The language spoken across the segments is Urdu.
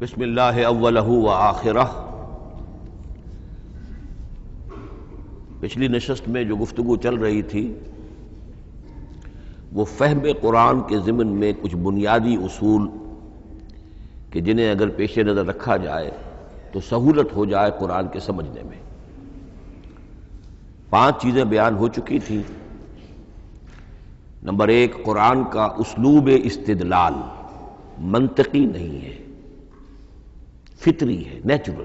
بسم اللہ اولہ و آخرہ۔ پچھلی نشست میں جو گفتگو چل رہی تھی وہ فہم قرآن کے ضمن میں کچھ بنیادی اصول کہ جنہیں اگر پیش نظر رکھا جائے تو سہولت ہو جائے قرآن کے سمجھنے میں۔ 5 چیزیں بیان ہو چکی تھیں۔ نمبر 1، قرآن کا اسلوب استدلال منطقی نہیں ہے، فطری ہے، نیچرل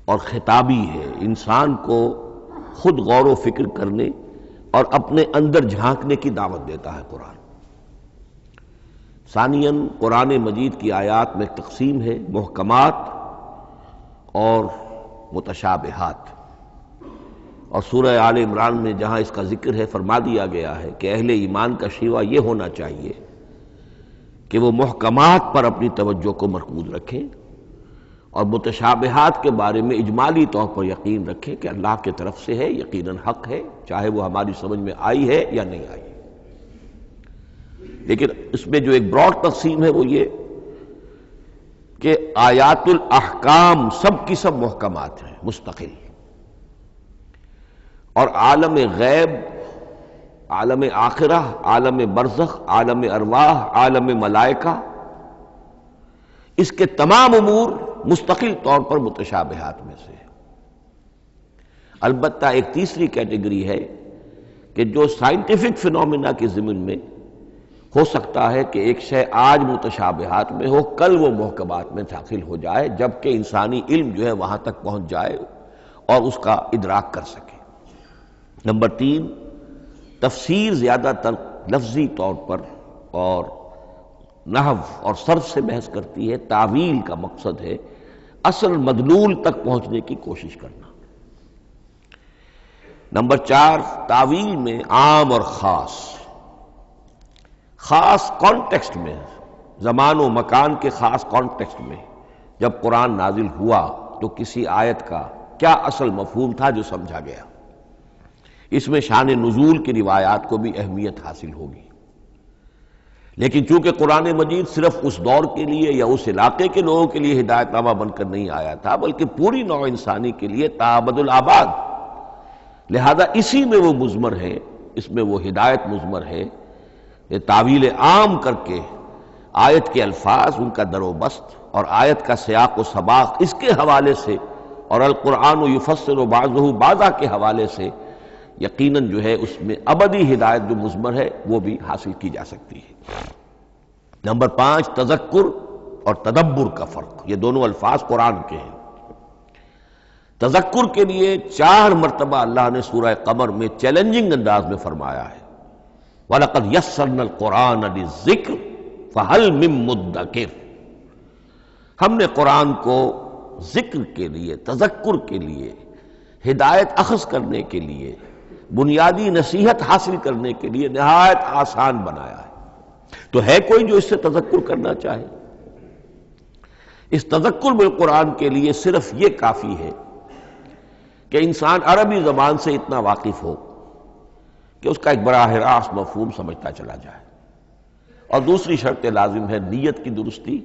اور خطابی ہے، انسان کو خود غور و فکر کرنے اور اپنے اندر جھانکنے کی دعوت دیتا ہے قرآن۔ ثانیاً، قرآن مجید کی آیات میں تقسیم ہے محکمات اور متشابہات، اور سورہ آل عمران میں جہاں اس کا ذکر ہے فرما دیا گیا ہے کہ اہل ایمان کا شیوہ یہ ہونا چاہیے کہ وہ محکمات پر اپنی توجہ کو مرکوز رکھیں اور متشابہات کے بارے میں اجمالی طور پر یقین رکھیں کہ اللہ کی طرف سے ہے، یقیناً حق ہے، چاہے وہ ہماری سمجھ میں آئی ہے یا نہیں آئی۔ لیکن اس میں جو ایک براڈ تقسیم ہے وہ یہ کہ آیات الاحکام سب کی سب محکمات ہیں مستقل، اور عالم غیب، عالم آخرہ، عالم برزخ، عالم ارواح، عالم ملائکہ، اس کے تمام امور مستقل طور پر متشابہات میں سے ہے۔ البتہ ایک تیسری کیٹیگری ہے کہ جو سائنٹیفک فینومینا کے ضمن میں ہو سکتا ہے کہ ایک شے آج متشابہات میں ہو، کل وہ محکمات میں داخل ہو جائے، جبکہ انسانی علم جو ہے وہاں تک پہنچ جائے اور اس کا ادراک کر سکے۔ نمبر 3، تفسیر زیادہ تر لفظی طور پر اور نحو اور صرف سے بحث کرتی ہے، تعویل کا مقصد ہے اصل مدلول تک پہنچنے کی کوشش کرنا۔ نمبر 4، تعویل میں عام اور خاص، خاص کانٹیکسٹ میں، زمان و مکان کے خاص کانٹیکسٹ میں جب قرآن نازل ہوا تو کسی آیت کا کیا اصل مفہوم تھا جو سمجھا گیا۔ اس میں شان نزول کی روایات کو بھی اہمیت حاصل ہوگی۔ لیکن چونکہ قرآن مجید صرف اس دور کے لیے یا اس علاقے کے لوگوں کے لیے ہدایت نامہ بن کر نہیں آیا تھا، بلکہ پوری نوع انسانی کے لیے تا ابد الآباد، لہذا اسی میں وہ مضمر ہے، اس میں وہ ہدایت مضمر ہے کہ تعویل عام کر کے آیت کے الفاظ، ان کا در و بست اور آیت کا سیاق و سباق اس کے حوالے سے، اور القرآن یفسر بعضہ بعضا کے حوالے سے یقیناً جو ہے اس میں ابدی ہدایت جو مضمر ہے وہ بھی حاصل کی جا سکتی ہے۔ نمبر 5، تذکر اور تدبر کا فرق، یہ دونوں الفاظ قرآن کے ہیں۔ تذکر کے لیے 4 مرتبہ اللہ نے سورہ قمر میں چیلنجنگ انداز میں فرمایا ہے وَلَقَدْ يَسَّرْنَا الْقُرْآنَ لِلذِّكْرِ فَهَلْ مِن مُّدَّكِرٍ، ہم نے قرآن کو ذکر کے لیے، تذکر کے لیے، ہدایت اخذ کرنے کے لیے، بنیادی نصیحت حاصل کرنے کے لیے نہایت آسان بنایا ہے۔ تو ہے کوئی جو اس سے تذکر کرنا چاہے؟ اس تذکر بالقرآن کے لیے صرف یہ کافی ہے کہ انسان عربی زبان سے اتنا واقف ہو کہ اس کا ایک براہ راست مفہوم سمجھتا چلا جائے، اور دوسری شرط لازم ہے نیت کی درستی،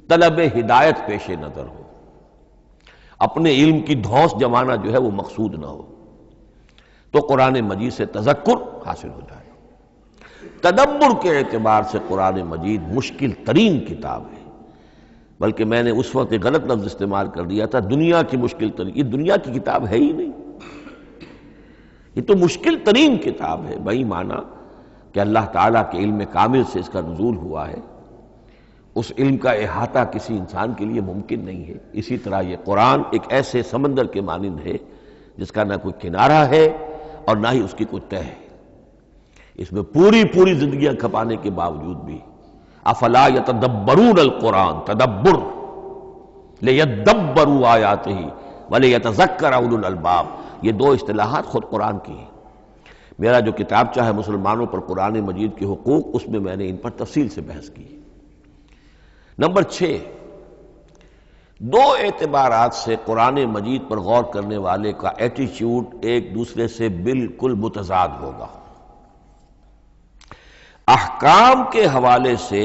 طلب ہدایت پیش نظر ہو، اپنے علم کی دھوس جمانا جو ہے وہ مقصود نہ ہو، تو قرآن مجید سے تذکر حاصل ہو جائے۔ تدبر کے اعتبار سے قرآن مجید مشکل ترین کتاب ہے، بلکہ میں نے اس وقت ایک غلط لفظ استعمال کر دیا تھا، دنیا کی مشکل ترین، یہ دنیا کی کتاب ہے ہی نہیں، یہ تو مشکل ترین کتاب ہے، بہی معنی کہ اللہ تعالیٰ کے علم کامل سے اس کا نزول ہوا ہے، اس علم کا احاطہ کسی انسان کے لیے ممکن نہیں ہے۔ اسی طرح یہ قرآن ایک ایسے سمندر کے مانند ہے جس کا نہ کوئی کنارہ ہے اور نہ ہی اس کی کوئی تہہ ہے، اس میں پوری زندگیاں کھپانے کے باوجود بھی افلا یتدبرون القرآن، تدبر، لیدبروا آیاتہ ولیتذکر اولو الالباب، یہ 2 اصطلاحات خود قرآن کی ہیں۔ میرا جو کتابچہ ہے مسلمانوں پر قرآن مجید کے حقوق، اس میں میں نے ان پر تفصیل سے بحث کی۔ نمبر 6، 2 اعتبارات سے قرآن مجید پر غور کرنے والے کا ایٹیچیوڈ ایک دوسرے سے بالکل متضاد ہوگا۔ احکام کے حوالے سے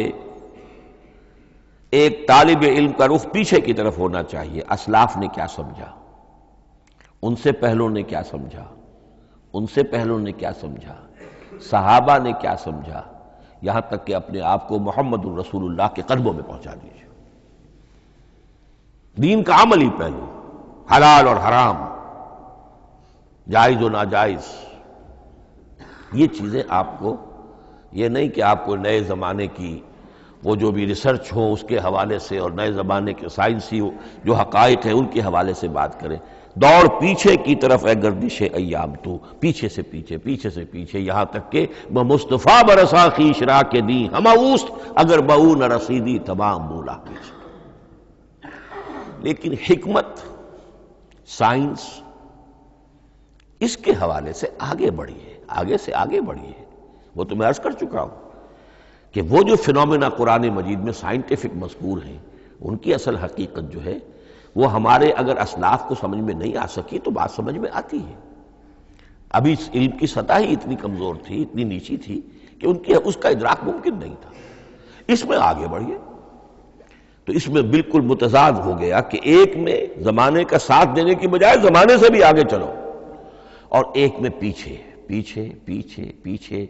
ایک طالب علم کا رخ پیچھے کی طرف ہونا چاہیے، اسلاف نے کیا سمجھا، ان سے پہلوں نے کیا سمجھا، ان سے پہلوں نے کیا سمجھا، صحابہ نے کیا سمجھا، یہاں تک کہ اپنے آپ کو محمد الرسول اللہ کے قدموں میں پہنچا دیجیے۔ دین کا عملی پہلو، حلال اور حرام، جائز و ناجائز، یہ چیزیں آپ کو، یہ نہیں کہ آپ کو نئے زمانے کی وہ جو بھی ریسرچ ہو اس کے حوالے سے اور نئے زمانے کے سائنسی جو حقائق ہیں ان کے حوالے سے بات کریں۔ دوڑ پیچھے کی طرف ہے گردش ایام تو، پیچھے سے پیچھے، پیچھے سے پیچھے، یہاں تک کہ مصطفیٰ برسا خیش را کے دی ہم اوست اگر بہو نہ رسیدی تمام مولا پیچھے۔ لیکن حکمت، سائنس اس کے حوالے سے آگے بڑھی ہے، آگے سے آگے بڑھی ہے۔ وہ تو میں عرض کر چکا ہوں کہ وہ جو فینومینا قرآن مجید میں سائنٹیفک مذکور ہیں ان کی اصل حقیقت جو ہے وہ ہمارے اگر اسلاف کو سمجھ میں نہیں آ سکی تو بات سمجھ میں آتی ہے۔ ابھی علم کی سطح ہی اتنی کمزور تھی، اتنی نیچی تھی کہ ان کی اس کا ادراک ممکن نہیں تھا۔ اس میں آگے بڑھیے تو اس میں بالکل متضاد ہو گیا کہ ایک میں زمانے کا ساتھ دینے کی بجائے زمانے سے بھی آگے چلو، اور ایک میں پیچھے پیچھے پیچھے پیچھے،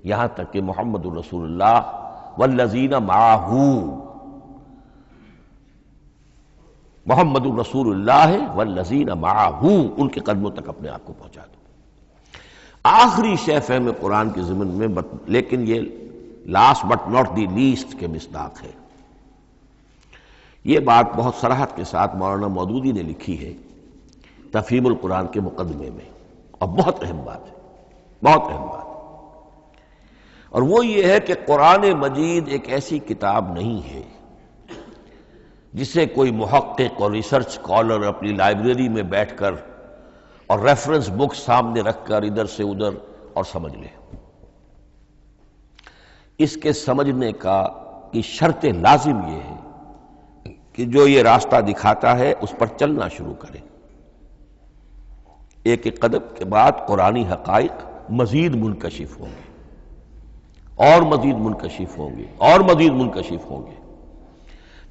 یہاں تک کہ محمد الرسول اللہ والذین معہ، محمد الرسول اللہ والذین معہ، ان کے قدموں تک اپنے آپ کو پہنچا دو۔ آخری شے فہم قرآن کے ضمن میں، لیکن یہ last but not the least کے مصداق ہے۔ یہ بات بہت صراحت کے ساتھ مولانا مودودی نے لکھی ہے تفہیم القرآن کے مقدمے میں، اور بہت اہم بات ہے، بہت اہم بات۔ اور وہ یہ ہے کہ قرآن مجید ایک ایسی کتاب نہیں ہے جسے کوئی محقق اور ریسرچ اسکالر اپنی لائبریری میں بیٹھ کر اور ریفرنس بک سامنے رکھ کر ادھر سے ادھر اور سمجھ لے۔ اس کے سمجھنے کی شرط لازم یہ ہے کہ جو یہ راستہ دکھاتا ہے اس پر چلنا شروع کرے۔ ایک ایک قدم کے بعد قرآنی حقائق مزید منکشف ہوں گے، اور مزید منکشف ہوں گے، اور مزید منکشف ہوں گے۔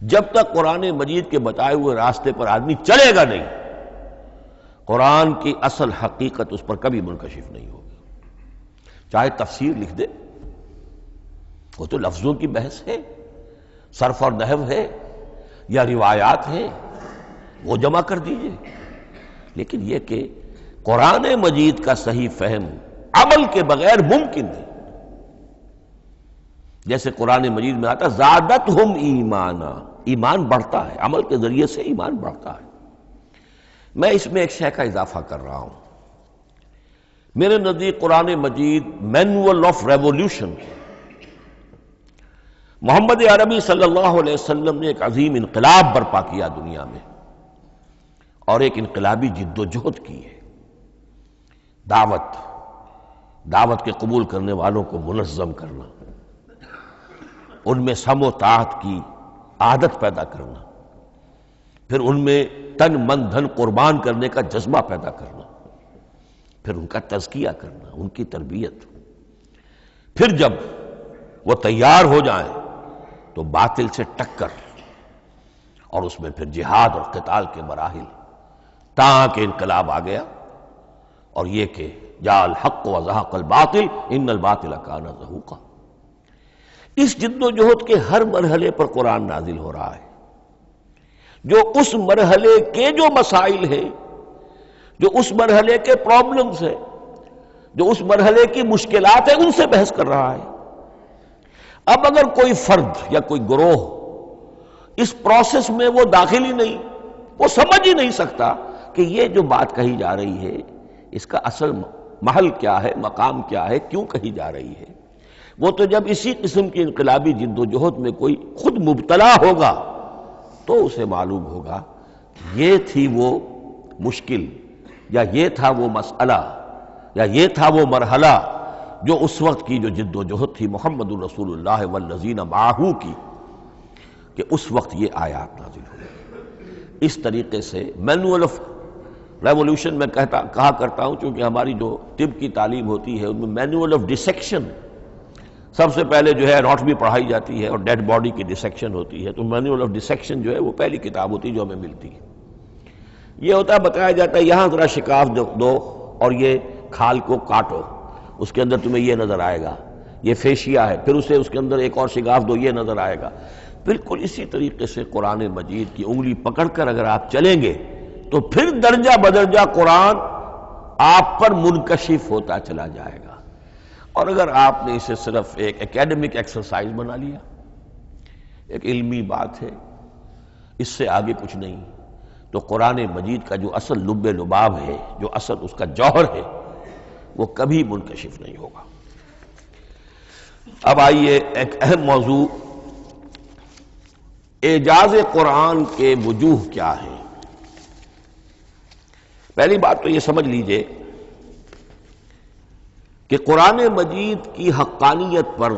جب تک قرآن مجید کے بتائے ہوئے راستے پر آدمی چلے گا نہیں، قرآن کی اصل حقیقت اس پر کبھی منکشف نہیں ہوگی۔ چاہے تفسیر لکھ دے، وہ تو لفظوں کی بحث ہے، صرف اور نحو ہے، یا روایات ہیں، وہ جمع کر دیجئے۔ لیکن یہ کہ قرآن مجید کا صحیح فہم عمل کے بغیر ممکن نہیں۔ جیسے قرآن مجید میں آتا زادتہم ایمانا، ایمان بڑھتا ہے، عمل کے ذریعے سے ایمان بڑھتا ہے۔ میں اس میں ایک شے کا اضافہ کر رہا ہوں۔ میرے نزدیک قرآن مجید مینول آف ریولیوشن، محمد عربی صلی اللہ علیہ وسلم نے ایک عظیم انقلاب برپا کیا دنیا میں، اور ایک انقلابی جد و جہد کی ہے۔ دعوت کے قبول کرنے والوں کو منظم کرنا، ان میں سم و طاعت کی عادت پیدا کرنا، پھر ان میں تن من دھن قربان کرنے کا جذبہ پیدا کرنا، پھر ان کا تزکیہ کرنا، ان کی تربیت، پھر جب وہ تیار ہو جائیں تو باطل سے ٹکر، اور اس میں پھر جہاد اور قتال کے مراحل، تاکہ انقلاب آ گیا، اور یہ کہ جاء الحق وزہق الباطل ان الباطل کان زہوقا۔ اس جد و جہد کے ہر مرحلے پر قرآن نازل ہو رہا ہے، جو اس مرحلے کے جو مسائل ہیں، جو اس مرحلے کے پرابلمز ہیں، جو اس مرحلے کی مشکلات ہیں، ان سے بحث کر رہا ہے۔ اب اگر کوئی فرد یا کوئی گروہ اس پروسیس میں وہ داخل ہی نہیں، وہ سمجھ ہی نہیں سکتا کہ یہ جو بات کہی جا رہی ہے اس کا اصل محل کیا ہے، مقام کیا ہے، کیوں کہی جا رہی ہے، وہ تو جب اسی قسم کی انقلابی جد و جہد میں کوئی خود مبتلا ہوگا تو اسے معلوم ہوگا کہ یہ تھی وہ مشکل، یا یہ تھا وہ مسئلہ، یا یہ تھا وہ مرحلہ جو اس وقت کی جو جد و جہد تھی محمد الرسول اللہ والذین معہ کی، کہ اس وقت یہ آیات نازل ہوئی۔ اس طریقے سے مینول آف ریولیوشن میں کہا کرتا ہوں، چونکہ ہماری جو طب کی تعلیم ہوتی ہے ان میں مینول آف ڈسیکشن، سب سے پہلے جو ہے اناٹمی پڑھائی جاتی ہے اور ڈیڈ باڈی کی ڈسیکشن ہوتی ہے، تو مینول آف ڈسیکشن جو ہے وہ پہلی کتاب ہوتی ہے جو ہمیں ملتی ہے۔ یہ ہوتا ہے، بتایا جاتا ہے یہاں ذرا شکاف دو اور یہ کھال کو کاٹو، اس کے اندر تمہیں یہ نظر آئے گا، یہ فیشیا ہے، پھر اسے اس کے اندر ایک اور شگاف دو، یہ نظر آئے گا۔ بالکل اسی طریقے سے قرآن مجید کی انگلی پکڑ کر اگر آپ چلیں گے تو پھر درجہ بدرجہ قرآن آپ پر منکشف ہوتا چلا جائے گا۔ اور اگر آپ نے اسے صرف ایک اکیڈمک ایکسرسائز بنا لیا، ایک علمی بات ہے، اس سے آگے کچھ نہیں، تو قرآن مجید کا جو اصل لب لباب ہے، جو اصل اس کا جوہر ہے، وہ کبھی منکشف نہیں ہوگا۔ اب آئیے ایک اہم موضوع، اعجاز قرآن کے وجوہ کیا ہیں۔ پہلی بات تو یہ سمجھ لیجئے کہ قرآن مجید کی حقانیت پر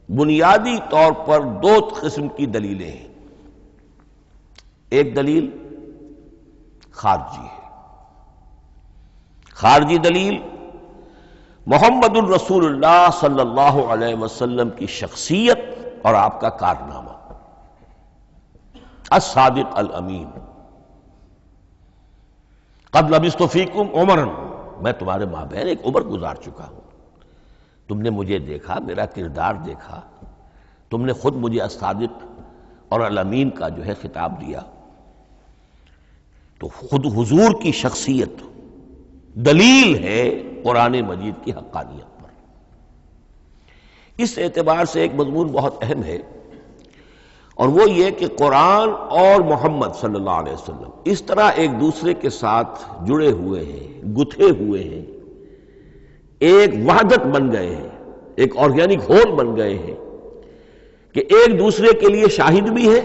بنیادی طور پر دو قسم کی دلیلیں ہیں۔ ایک دلیل خارجی ہے، خارجی دلیل محمد الرسول اللہ صلی اللہ علیہ وسلم کی شخصیت اور آپ کا کارنامہ، الصادق الامین۔ قد لبثت فیکم عمرا، میں تمہارے مابین ایک عمر گزار چکا ہوں، تم نے مجھے دیکھا، میرا کردار دیکھا، تم نے خود مجھے الصادق اور الامین کا جو ہے خطاب دیا، تو خود حضور کی شخصیت دلیل ہے قرآن مجید کی حقانیت پر۔ اس اعتبار سے ایک مضمون بہت اہم ہے، اور وہ یہ کہ قرآن اور محمد صلی اللہ علیہ وسلم اس طرح ایک دوسرے کے ساتھ جڑے ہوئے ہیں، گتھے ہوئے ہیں، ایک وحدت بن گئے ہیں، ایک آرگینک ہول بن گئے ہیں کہ ایک دوسرے کے لیے شاہد بھی ہے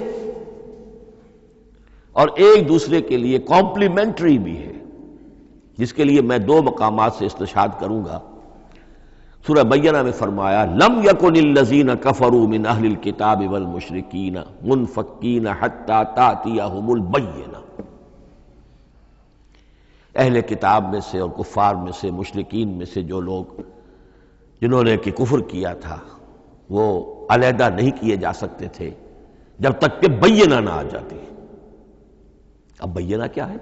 اور ایک دوسرے کے لیے کمپلیمنٹری بھی ہے، جس کے لیے میں دو مقامات سے استشہاد کروں گا۔ سورہ بینہ میں فرمایا لم یکن الذین کفروا من اہل الکتاب والمشرکین منفکین حتی تأتیہم البینہ، اہل کتاب میں سے اور کفار میں سے، مشرکین میں سے جو لوگ جنہوں نے کہ کفر کیا تھا، وہ علیحدہ نہیں کیے جا سکتے تھے جب تک کہ بینہ نہ آ جاتی۔ اب بینہ کیا ہے؟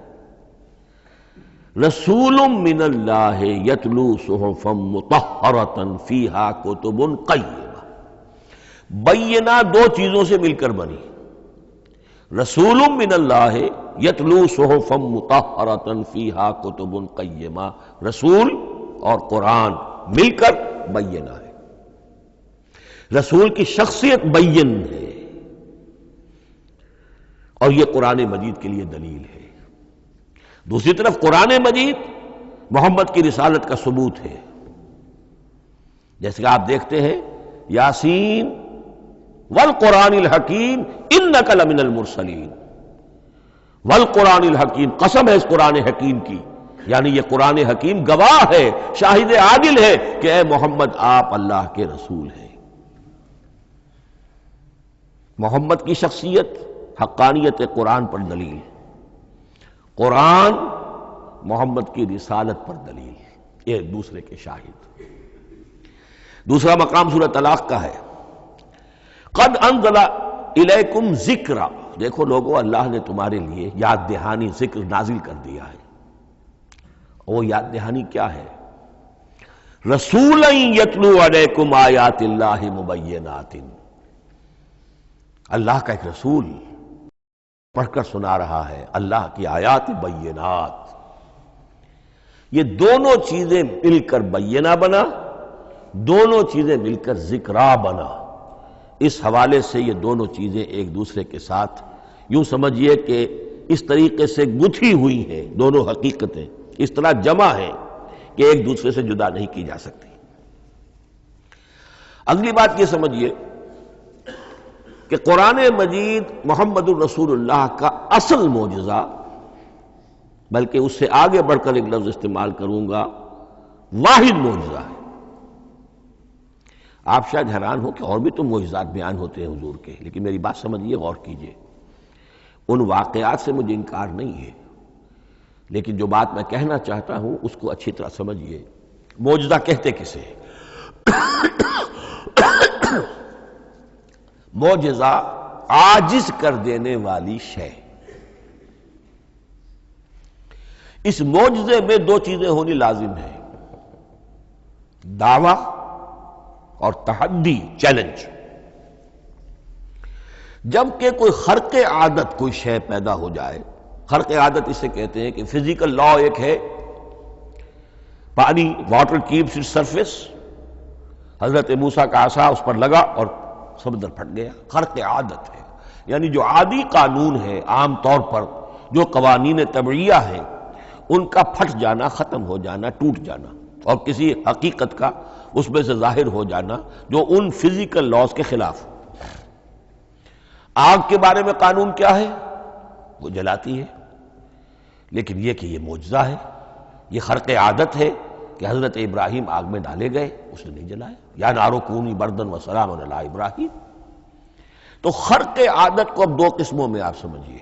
رسول من اللہ یتلو صحفا مطہرۃ فیہا کتب قیمہ۔ بینہ دو چیزوں سے مل کر بنی، رسول من اللہ یتلو صحفا مطہرۃ فیہا کتب قیمہ، رسول اور قرآن مل کر بینہ ہے۔ رسول کی شخصیت بین ہے، اور یہ قرآن مجید کے لیے دلیل ہے۔ دوسری طرف قرآن مجید محمد کی رسالت کا ثبوت ہے، جیسے کہ آپ دیکھتے ہیں یاسین والقرآن الحکیم انک لمن المرسلین، والقرآن الحکیم، قسم ہے اس قرآن حکیم کی، یعنی یہ قرآن حکیم گواہ ہے، شاہد عادل ہے کہ اے محمد آپ اللہ کے رسول ہیں۔ محمد کی شخصیت، حقانیت قرآن پر دلیل، قرآن محمد کی رسالت پر دلیل، ایک دوسرے کے شاہد۔ دوسرا مقام سورہ طلاق کا ہے، قد انزل الیکم ذکرا، دیکھو لوگو اللہ نے تمہارے لیے یاد دہانی ذکر نازل کر دیا ہے۔ وہ یاد دہانی کیا ہے؟ رسولا یتلو علیکم آیات اللہ مبینات، اللہ کا ایک رسول پڑھ کر سنا رہا ہے اللہ کی آیات بینات۔ یہ دونوں چیزیں مل کر بینہ بنا، دونوں چیزیں مل کر ذکرا بنا۔ اس حوالے سے یہ دونوں چیزیں ایک دوسرے کے ساتھ یوں سمجھیے کہ اس طریقے سے گتھی ہوئی ہیں، دونوں حقیقتیں اس طرح جمع ہیں کہ ایک دوسرے سے جدا نہیں کی جا سکتی۔ اگلی بات یہ سمجھیے کہ قرآن مجید محمد الرسول اللہ کا اصل معجزہ، بلکہ اس سے آگے بڑھ کر ایک لفظ استعمال کروں گا، واحد معجزہ ہے۔ آپ شاید حیران ہو کہ اور بھی تو معجزات بیان ہوتے ہیں حضور کے، لیکن میری بات سمجھیے، غور کیجئے، ان واقعات سے مجھے انکار نہیں ہے، لیکن جو بات میں کہنا چاہتا ہوں اس کو اچھی طرح سمجھیے۔ معجزہ کہتے کسے ہیں؟ معجزہ عاجز کر دینے والی شے. اس معجزے میں دو چیزیں ہونی لازم ہیں: دعویٰ اور تحدی، چیلنج. جب کہ کوئی خرق عادت کوئی شے پیدا ہو جائے، خرق عادت اسے کہتے ہیں کہ فزیکل لا ایک ہے، پانی، واٹر کیپس اٹس سرفیس، حضرت موسیٰ کا عصا اس پر لگا اور سمندر پھٹ گیا. خرق عادت ہے، یعنی جو عادی قانون ہے، عام طور پر جو قوانین طبعیہ ہیں، ان کا پھٹ جانا، ختم ہو جانا، ٹوٹ جانا، اور کسی حقیقت کا اس میں سے ظاہر ہو جانا جو ان فزیکل لاز کے خلاف. آگ کے بارے میں قانون کیا ہے؟ وہ جلاتی ہے. لیکن یہ کہ یہ معجزہ ہے، یہ خرق عادت ہے کہ حضرت ابراہیم آگ میں ڈالے گئے، اس نے نہیں جلایا. یا نارو کونی بردن و سلام علی ابراہیم. تو خرق عادت کو اب دو قسموں میں آپ سمجھیے.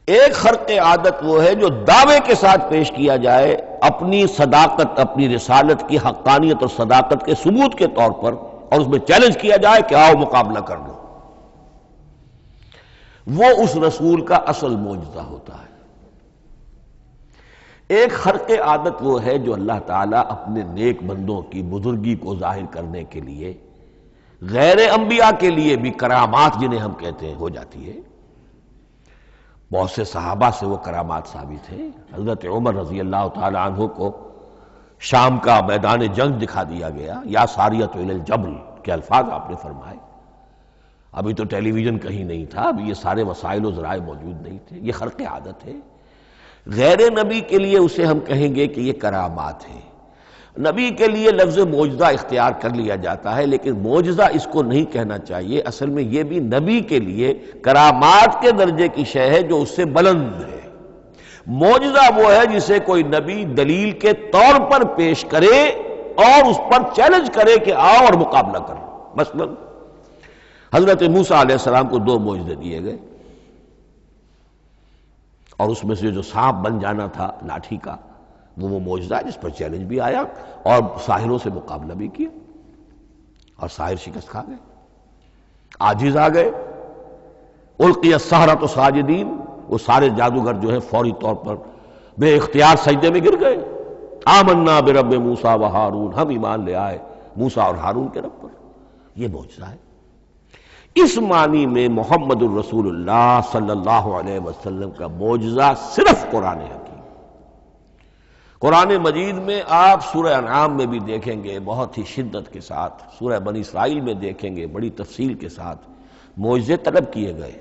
ایک خرق عادت وہ ہے جو دعوے کے ساتھ پیش کیا جائے اپنی صداقت، اپنی رسالت کی حقانیت اور صداقت کے ثبوت کے طور پر، اور اس میں چیلنج کیا جائے کہ آؤ مقابلہ کر لو. وہ اس رسول کا اصل معجزہ ہوتا ہے. ایک خرق عادت وہ ہے جو اللہ تعالیٰ اپنے نیک بندوں کی بزرگی کو ظاہر کرنے کے لیے، غیر انبیاء کے لیے بھی کرامات جنہیں ہم کہتے ہیں ہو جاتی ہے. بہت سے صحابہ سے وہ کرامات ثابت ہیں. حضرت عمر رضی اللہ تعالی عنہ کو شام کا میدان جنگ دکھا دیا گیا، یا ساریۃ الی الجبل کے الفاظ آپ نے فرمائے. ابھی تو ٹیلی ویژن کہیں نہیں تھا، ابھی یہ سارے وسائل و ذرائع موجود نہیں تھے. یہ خرق عادت ہے. غیر نبی کے لیے اسے ہم کہیں گے کہ یہ کرامات ہے. نبی کے لیے لفظ معجزہ اختیار کر لیا جاتا ہے، لیکن معجزہ اس کو نہیں کہنا چاہیے. اصل میں یہ بھی نبی کے لیے کرامات کے درجے کی شے ہے جو اس سے بلند ہے. معجزہ وہ ہے جسے کوئی نبی دلیل کے طور پر پیش کرے اور اس پر چیلنج کرے کہ آؤ اور مقابلہ کرو. مثلا حضرت موسیٰ علیہ السلام کو دو معجزے دیے گئے، اور اس میں سے جو سانپ بن جانا تھا لاٹھی کا، وہ معجزہ ہے جس پر چیلنج بھی آیا اور ساحروں سے مقابلہ بھی کیا، اور ساحر شکست کھا گئے، عاجز آ گئے. القی السحرۃ ساجدین، وہ سارے جادوگر جو ہے فوری طور پر بے اختیار سجدے میں گر گئے. آمنا برب موسیٰ و ہارون، ہم ایمان لے آئے موسیٰ اور ہارون کے رب پر. یہ معجزہ ہے. اس معنی میں محمد الرسول اللہ صلی اللہ علیہ وسلم کا معجزہ صرف قرآن حکیم. قرآن مجید میں آپ سورہ انعام میں بھی دیکھیں گے بہت ہی شدت کے ساتھ، سورہ بنی اسرائیل میں دیکھیں گے بڑی تفصیل کے ساتھ معجزے طلب کیے گئے.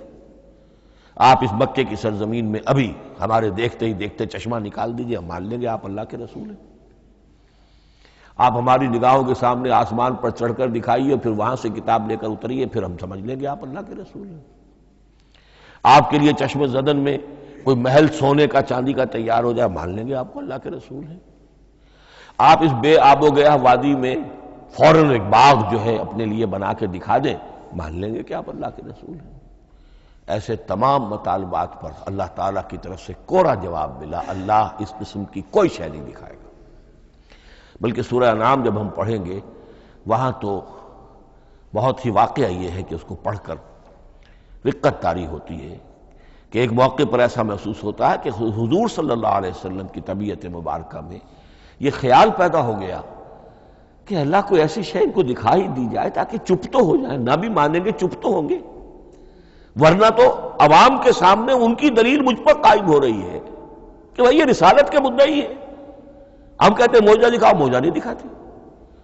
آپ اس مکے کی سرزمین میں ابھی ہمارے دیکھتے ہی دیکھتے چشمہ نکال دیجئے، ہم مان لیں گے آپ اللہ کے رسول ہیں. آپ ہماری نگاہوں کے سامنے آسمان پر چڑھ کر دکھائیے، پھر وہاں سے کتاب لے کر اتریے، پھر ہم سمجھ لیں گے آپ اللہ کے رسول ہیں. آپ کے لیے چشم زدن میں کوئی محل سونے کا چاندی کا تیار ہو جائے، مان لیں گے آپ کو اللہ کے رسول ہیں. آپ اس بے آب و گیا وادی میں فوراً ایک باغ جو ہے اپنے لیے بنا کے دکھا دیں، مان لیں گے کہ آپ اللہ کے رسول ہیں. ایسے تمام مطالبات پر اللہ تعالیٰ کی طرف سے کوڑا جواب ملا، اللہ اس قسم کی کوئی شے نہیں دکھائے گا. بلکہ سورہ انعام جب ہم پڑھیں گے وہاں تو بہت ہی واقعہ یہ ہے کہ اس کو پڑھ کر رقت طاری ہوتی ہے کہ ایک موقع پر ایسا محسوس ہوتا ہے کہ حضور صلی اللہ علیہ وسلم کی طبیعت مبارکہ میں یہ خیال پیدا ہو گیا کہ اللہ کو ایسی شے ان کو دکھائی دی جائے تاکہ چپ تو ہو جائیں. نہ بھی مانیں گے چپ تو ہوں گے، ورنہ تو عوام کے سامنے ان کی دلیل مجھ پر قائم ہو رہی ہے کہ بھائی یہ رسالت کے مدعی ہے. ہم کہتے ہیں معجزہ دکھاؤ، معجزہ نہیں دکھاتے،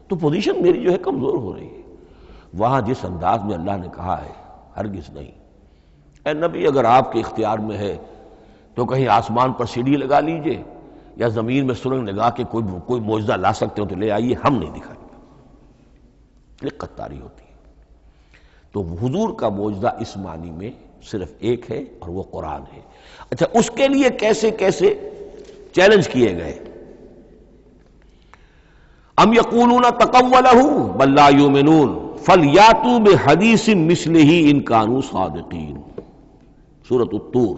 تو پوزیشن میری جو ہے کمزور ہو رہی ہے. وہاں جس انداز میں اللہ نے کہا ہے، ہرگز نہیں. اے نبی اگر آپ کے اختیار میں ہے تو کہیں آسمان پر سیڑھی لگا لیجئے، یا زمین میں سرنگ لگا کے کوئی معجزہ لا سکتے ہو تو لے آئیے، ہم نہیں دکھائیں گے. رقت طاری ہوتی ہے. تو حضور کا معجزہ اس معنی میں صرف ایک ہے اور وہ قرآن ہے. اچھا، اس کے لیے کیسے کیسے چیلنج کیے گئے؟ ام یقولون تقولہ بل لا یؤمنون فلیاتوا بحدیث مثلہ ان کانوا صادقین. سورۃ الطور.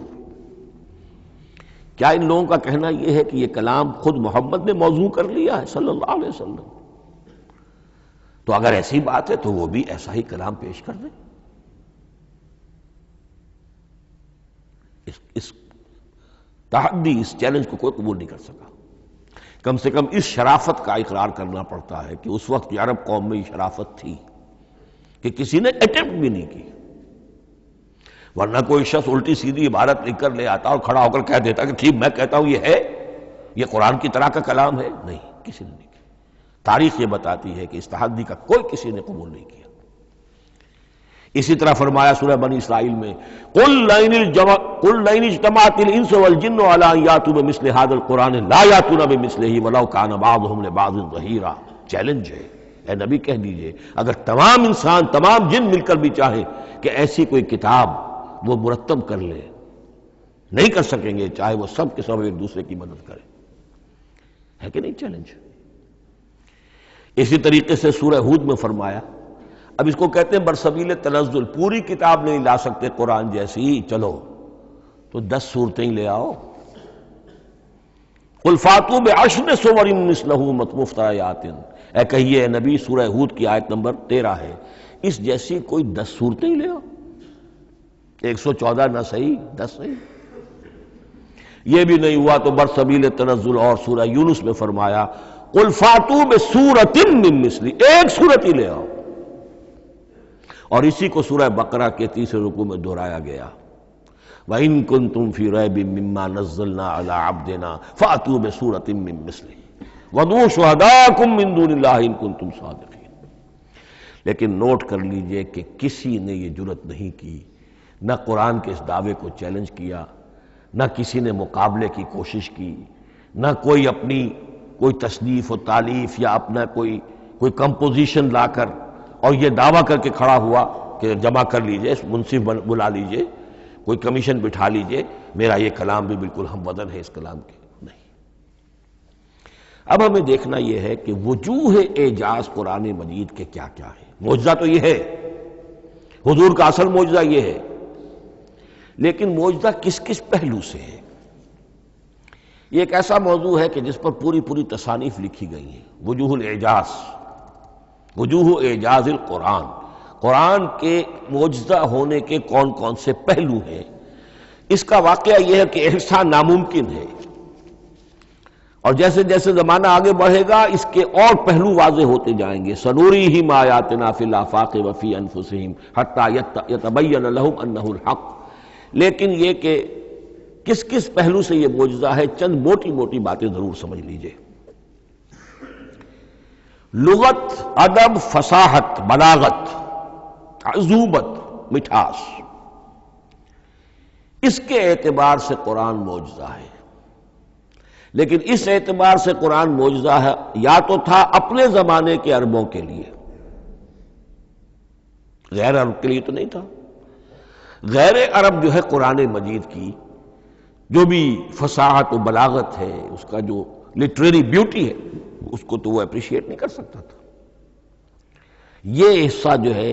کیا ان لوگوں کا کہنا یہ ہے کہ یہ کلام خود محمد نے موضوع کر لیا ہے صلی اللہ علیہ وسلم؟ تو اگر ایسی بات ہے تو وہ بھی ایسا ہی کلام پیش کر دیں. اس تحدی، اس چیلنج کو کوئی قبول نہیں کر سکا. کم سے کم اس شرافت کا اقرار کرنا پڑتا ہے کہ اس وقت عرب قوم میں یہ شرافت تھی کہ کسی نے اٹمپٹ بھی نہیں کی. ورنہ کوئی شخص الٹی سیدھی عبارت لکھ کر لے آتا اور کھڑا ہو کر کہہ دیتا کہ ٹھیک میں کہتا ہوں یہ ہے، یہ قرآن کی طرح کا کلام ہے. نہیں، کسی نے نہیں کیا. تاریخ یہ بتاتی ہے کہ اس تحدی کا کوئی کسی نے قبول نہیں کیا. اسی طرح فرمایا سورہ بنی اسرائیل میں قُلْ لَئِنِ اجْتَمَعَتِ الْإِنسُ وَالْجِنُّ عَلَىٰ أَن يَأْتُوا بِمِثْلِ هَٰذَا الْقُرْآنِ لَا يَأْتُونَ بِمِثْلِهِ وَلَوْ كَانَ بَعْضُهُمْ لِبَعْضٍ ظَهِيرًا. چیلنج ہے، اے نبی کہہ دیجئے اگر تمام انسان، تمام جن مل کر بھی چاہیں کہ ایسی کوئی کتاب وہ مرتب کر لے، نہیں کر سکیں گے، چاہے وہ سب کے سب ایک دوسرے کی مدد کریں. ہے کہ نہیں چیلنج؟ اسی طریقے سے سورہ ہود میں فرمایا، اب اس کو کہتے ہیں برسبیل تنزل، پوری کتاب نہیں لا سکتے قرآن جیسی، چلو تو 10 صورتیں ہی لے آؤ. قُلْ فَاتُوا بِعَشْرِ سُوَرٍ مِثْلَهُ مُفْتَرَيَاتٍ. اے کہیے اے نبی، سورہ ہود کی آیت نمبر 13 ہے، اس جیسی کوئی 10 صورتیں ہی لے آؤ. 114 نہ صحیح، 10 صحیح. یہ بھی نہیں ہوا تو برسبیل تنزل اور سورہ یونس میں فرمایا قُلْ فَاتُوا بِسُورَةٍ مِّن مِثْلِهِ، ایک صورت ہی لے آؤ. اور اسی کو سورہ بقرہ کے 30 رکوع میں دہرایا گیا، وَإِن كُنتُمْ فِي رَيْبٍ مِّمَّا نَزَّلْنَا عَلَىٰ عَبْدِنَا فَأْتُوا بِسُورَةٍ مِّن مِّثْلِهِ وَادْعُوا شُهَدَاءَكُم مِّن دُونِ اللَّهِ إِن كُنتُمْ صَادِقِينَ. لیکن نوٹ کر لیجئے کہ کسی نے یہ جرأت نہیں کی، نہ قرآن کے اس دعوے کو چیلنج کیا، نہ کسی نے مقابلے کی کوشش کی، نہ کوئی اپنی کوئی تصنیف و تالیف یا اپنا کوئی کمپوزیشن لا کر اور یہ دعویٰ کر کے کھڑا ہوا کہ جمع کر لیجئے، منصف بلا لیجئے، کوئی کمیشن بٹھا لیجئے، میرا یہ کلام بھی بالکل ہم وزن ہے اس کلام کے. نہیں. اب ہمیں دیکھنا یہ ہے کہ وجوہ اعجاز قرآن مجید کے کیا کیا ہے. معجزہ تو یہ ہے، حضور کا اصل معجزہ یہ ہے، لیکن معجزہ کس کس پہلو سے ہے؟ یہ ایک ایسا موضوع ہے کہ جس پر پوری تصانیف لکھی گئی ہیں. وجوہ الاعجاز، وجوہ اعجاز القرآن، قرآن کے معجزہ ہونے کے کون کون سے پہلو ہیں. اس کا واقعہ یہ ہے کہ احسان ناممکن ہے، اور جیسے جیسے زمانہ آگے بڑھے گا اس کے اور پہلو واضح ہوتے جائیں گے. سنوریہم آیاتنا فی الآفاق وفی انفسہم حتی یتبین لہم انہ الحق. لیکن یہ کہ کس کس پہلو سے یہ معجزہ ہے، چند موٹی موٹی باتیں ضرور سمجھ لیجئے. لغت، ادب، فصاحت، بلاغت، عذوبت، مٹھاس، اس کے اعتبار سے قرآن معجزہ ہے. لیکن اس اعتبار سے قرآن معجزہ ہے یا تو تھا اپنے زمانے کے عربوں کے لیے، غیر عرب کے لیے تو نہیں تھا. غیر عرب جو ہے قرآن مجید کی جو بھی فصاحت و بلاغت ہے، اس کا جو لٹریری بیوٹی ہے، اس کو تو وہ اپریشیٹ نہیں کر سکتا تھا. یہ حصہ جو ہے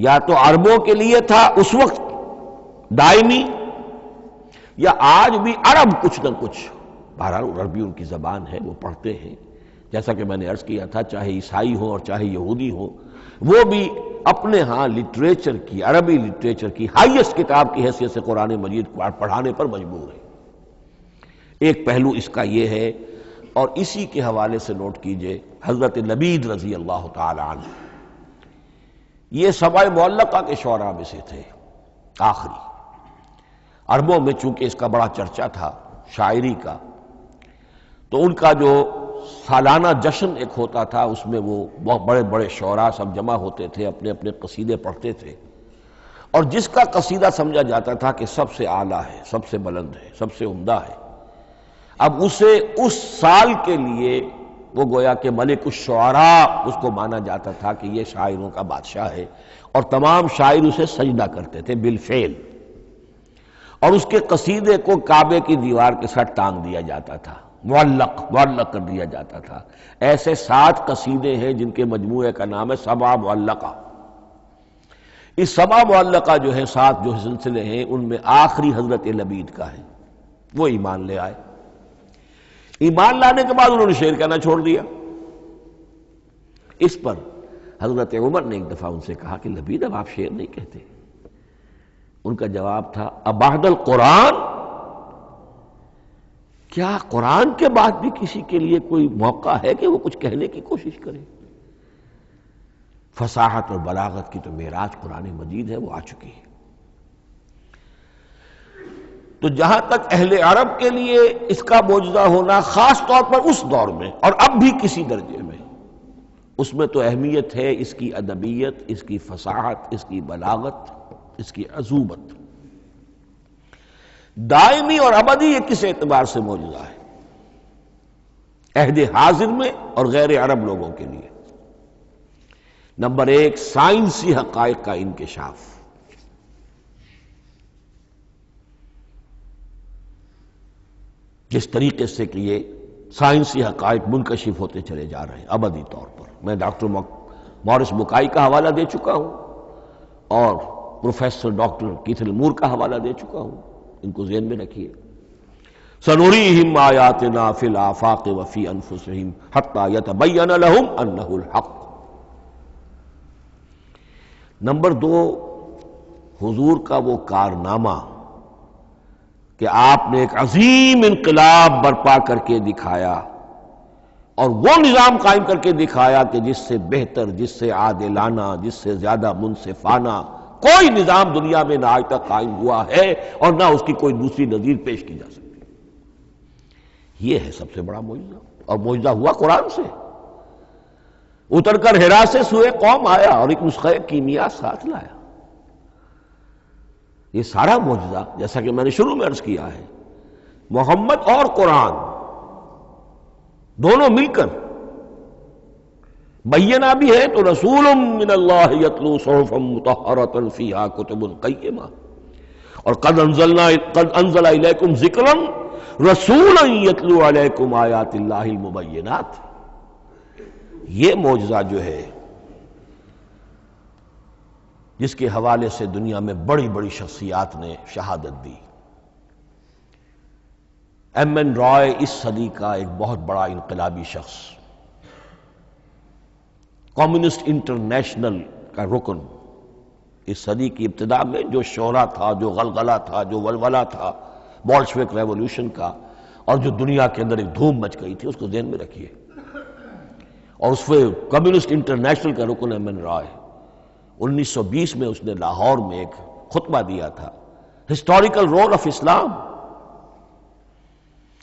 یا تو عربوں کے لیے تھا اس وقت دائمی، یا آج بھی عرب کچھ نہ کچھ، بہرحال عربی ان کی زبان ہے، وہ پڑھتے ہیں. جیسا کہ میں نے عرض کیا تھا، چاہے عیسائی ہوں اور چاہے یہودی ہوں، وہ بھی اپنے ہاں لٹریچر کی، عربی لٹریچر کی ہائیسٹ کتاب کی حیثیت سے قرآن مجید کو پڑھانے پر مجبور ہے. ایک پہلو اس کا یہ ہے. اور اسی کے حوالے سے نوٹ کیجئے حضرت لبید رضی اللہ تعالی عنہ، یہ سبع معلقہ کے شعراء میں سے تھے آخری. عربوں میں چونکہ اس کا بڑا چرچا تھا شاعری کا، تو ان کا جو سالانہ جشن ایک ہوتا تھا، اس میں وہ بہت بڑے بڑے شعراء سب جمع ہوتے تھے، اپنے اپنے قصیدے پڑھتے تھے، اور جس کا قصیدہ سمجھا جاتا تھا کہ سب سے اعلیٰ ہے، سب سے بلند ہے، سب سے عمدہ ہے، اب اسے اس سال کے لیے وہ گویا کہ ملک الشعراء اس کو مانا جاتا تھا کہ یہ شاعروں کا بادشاہ ہے، اور تمام شاعر اسے سجدہ کرتے تھے بالفعل، اور اس کے قصیدے کو کعبے کی دیوار کے ساتھ ٹانگ دیا جاتا تھا، معلق کر دیا جاتا تھا. ایسے 7 قصیدے ہیں جن کے مجموعے کا نام ہے سبع معلقہ. اس سبع معلقہ جو ہے 7 جو سلسلے ہیں، ان میں آخری حضرت لبید کا ہے. وہ ایمان لے آئے. ایمان لانے کے بعد انہوں نے شعر کہنا چھوڑ دیا. اس پر حضرت عمر نے ایک دفعہ ان سے کہا کہ لبید اب آپ شعر نہیں کہتے. ان کا جواب تھا ابعد القرآن، کیا قرآن کے بعد بھی کسی کے لیے کوئی موقع ہے کہ وہ کچھ کہنے کی کوشش کرے؟ فصاحت اور بلاغت کی تو معراج قرآن مجید ہے، وہ آ چکی ہے. تو جہاں تک اہل عرب کے لیے اس کا معجزہ ہونا خاص طور پر اس دور میں اور اب بھی کسی درجے میں، اس میں تو اہمیت ہے اس کی ادبیت، اس کی فصاحت، اس کی بلاغت، اس کی عذوبت. دائمی اور ابدی یہ کس اعتبار سے معجزہ ہے؟ عہد حاضر میں اور غیر عرب لوگوں کے لیے. نمبر ایک، سائنسی حقائق کا انکشاف. جس طریقے سے کہ یہ سائنسی حقائق منکشف ہوتے چلے جا رہے ہیں ابدی طور پر. میں ڈاکٹر مورس بکائی کا حوالہ دے چکا ہوں اور پروفیسر ڈاکٹر کیتھل مور کا حوالہ دے چکا ہوں، ان کو ذہن میں رکھیے. سنریہم آیاتنا فی الآفاق وفی انفسہم حتی یتبین لہم انہ الحق. نمبر دو، حضور کا وہ کارنامہ کہ آپ نے ایک عظیم انقلاب برپا کر کے دکھایا اور وہ نظام قائم کر کے دکھایا کہ جس سے بہتر، جس سے عادلانہ، جس سے زیادہ منصفانہ کوئی نظام دنیا میں نہ آج تک قائم ہوا ہے اور نہ اس کی کوئی دوسری نظیر پیش کی جا سکتی. یہ ہے سب سے بڑا معجزہ، اور معجزہ ہوا قرآن سے. اتر کر حرا سے سوئے قوم آیا اور ایک نسخہ کیمیا ساتھ لایا. یہ سارا معجزہ، جیسا کہ میں نے شروع میں عرض کیا ہے، محمد اور قرآن دونوں مل کر بینہ بھی ہے تو رسول من اللہ یتلو صحفا مطہرۃ فیہا کتب قیمہ، اور قد انزل الیکم ذکرا رسولا یتلو علیکم آیات اللہ المبینات. یہ معجزہ جو ہے جس کے حوالے سے دنیا میں بڑی بڑی شخصیات نے شہادت دی. ایم این رائے اس صدی کا ایک بہت بڑا انقلابی شخص، کمیونسٹ انٹرنیشنل کا رکن. اس صدی کی ابتدا میں جو شورا تھا، جو غلغلہ تھا، جو ولولہ تھا بولشوک ریولوشن کا، اور جو دنیا کے اندر ایک دھوم مچ گئی تھی، اس کو ذہن میں رکھیے. اور اس میں کمیونسٹ انٹرنیشنل کا رکن ایم این رائے 1920 میں اس نے لاہور میں ایک خطبہ دیا تھا، ہسٹوریکل رول آف اسلام.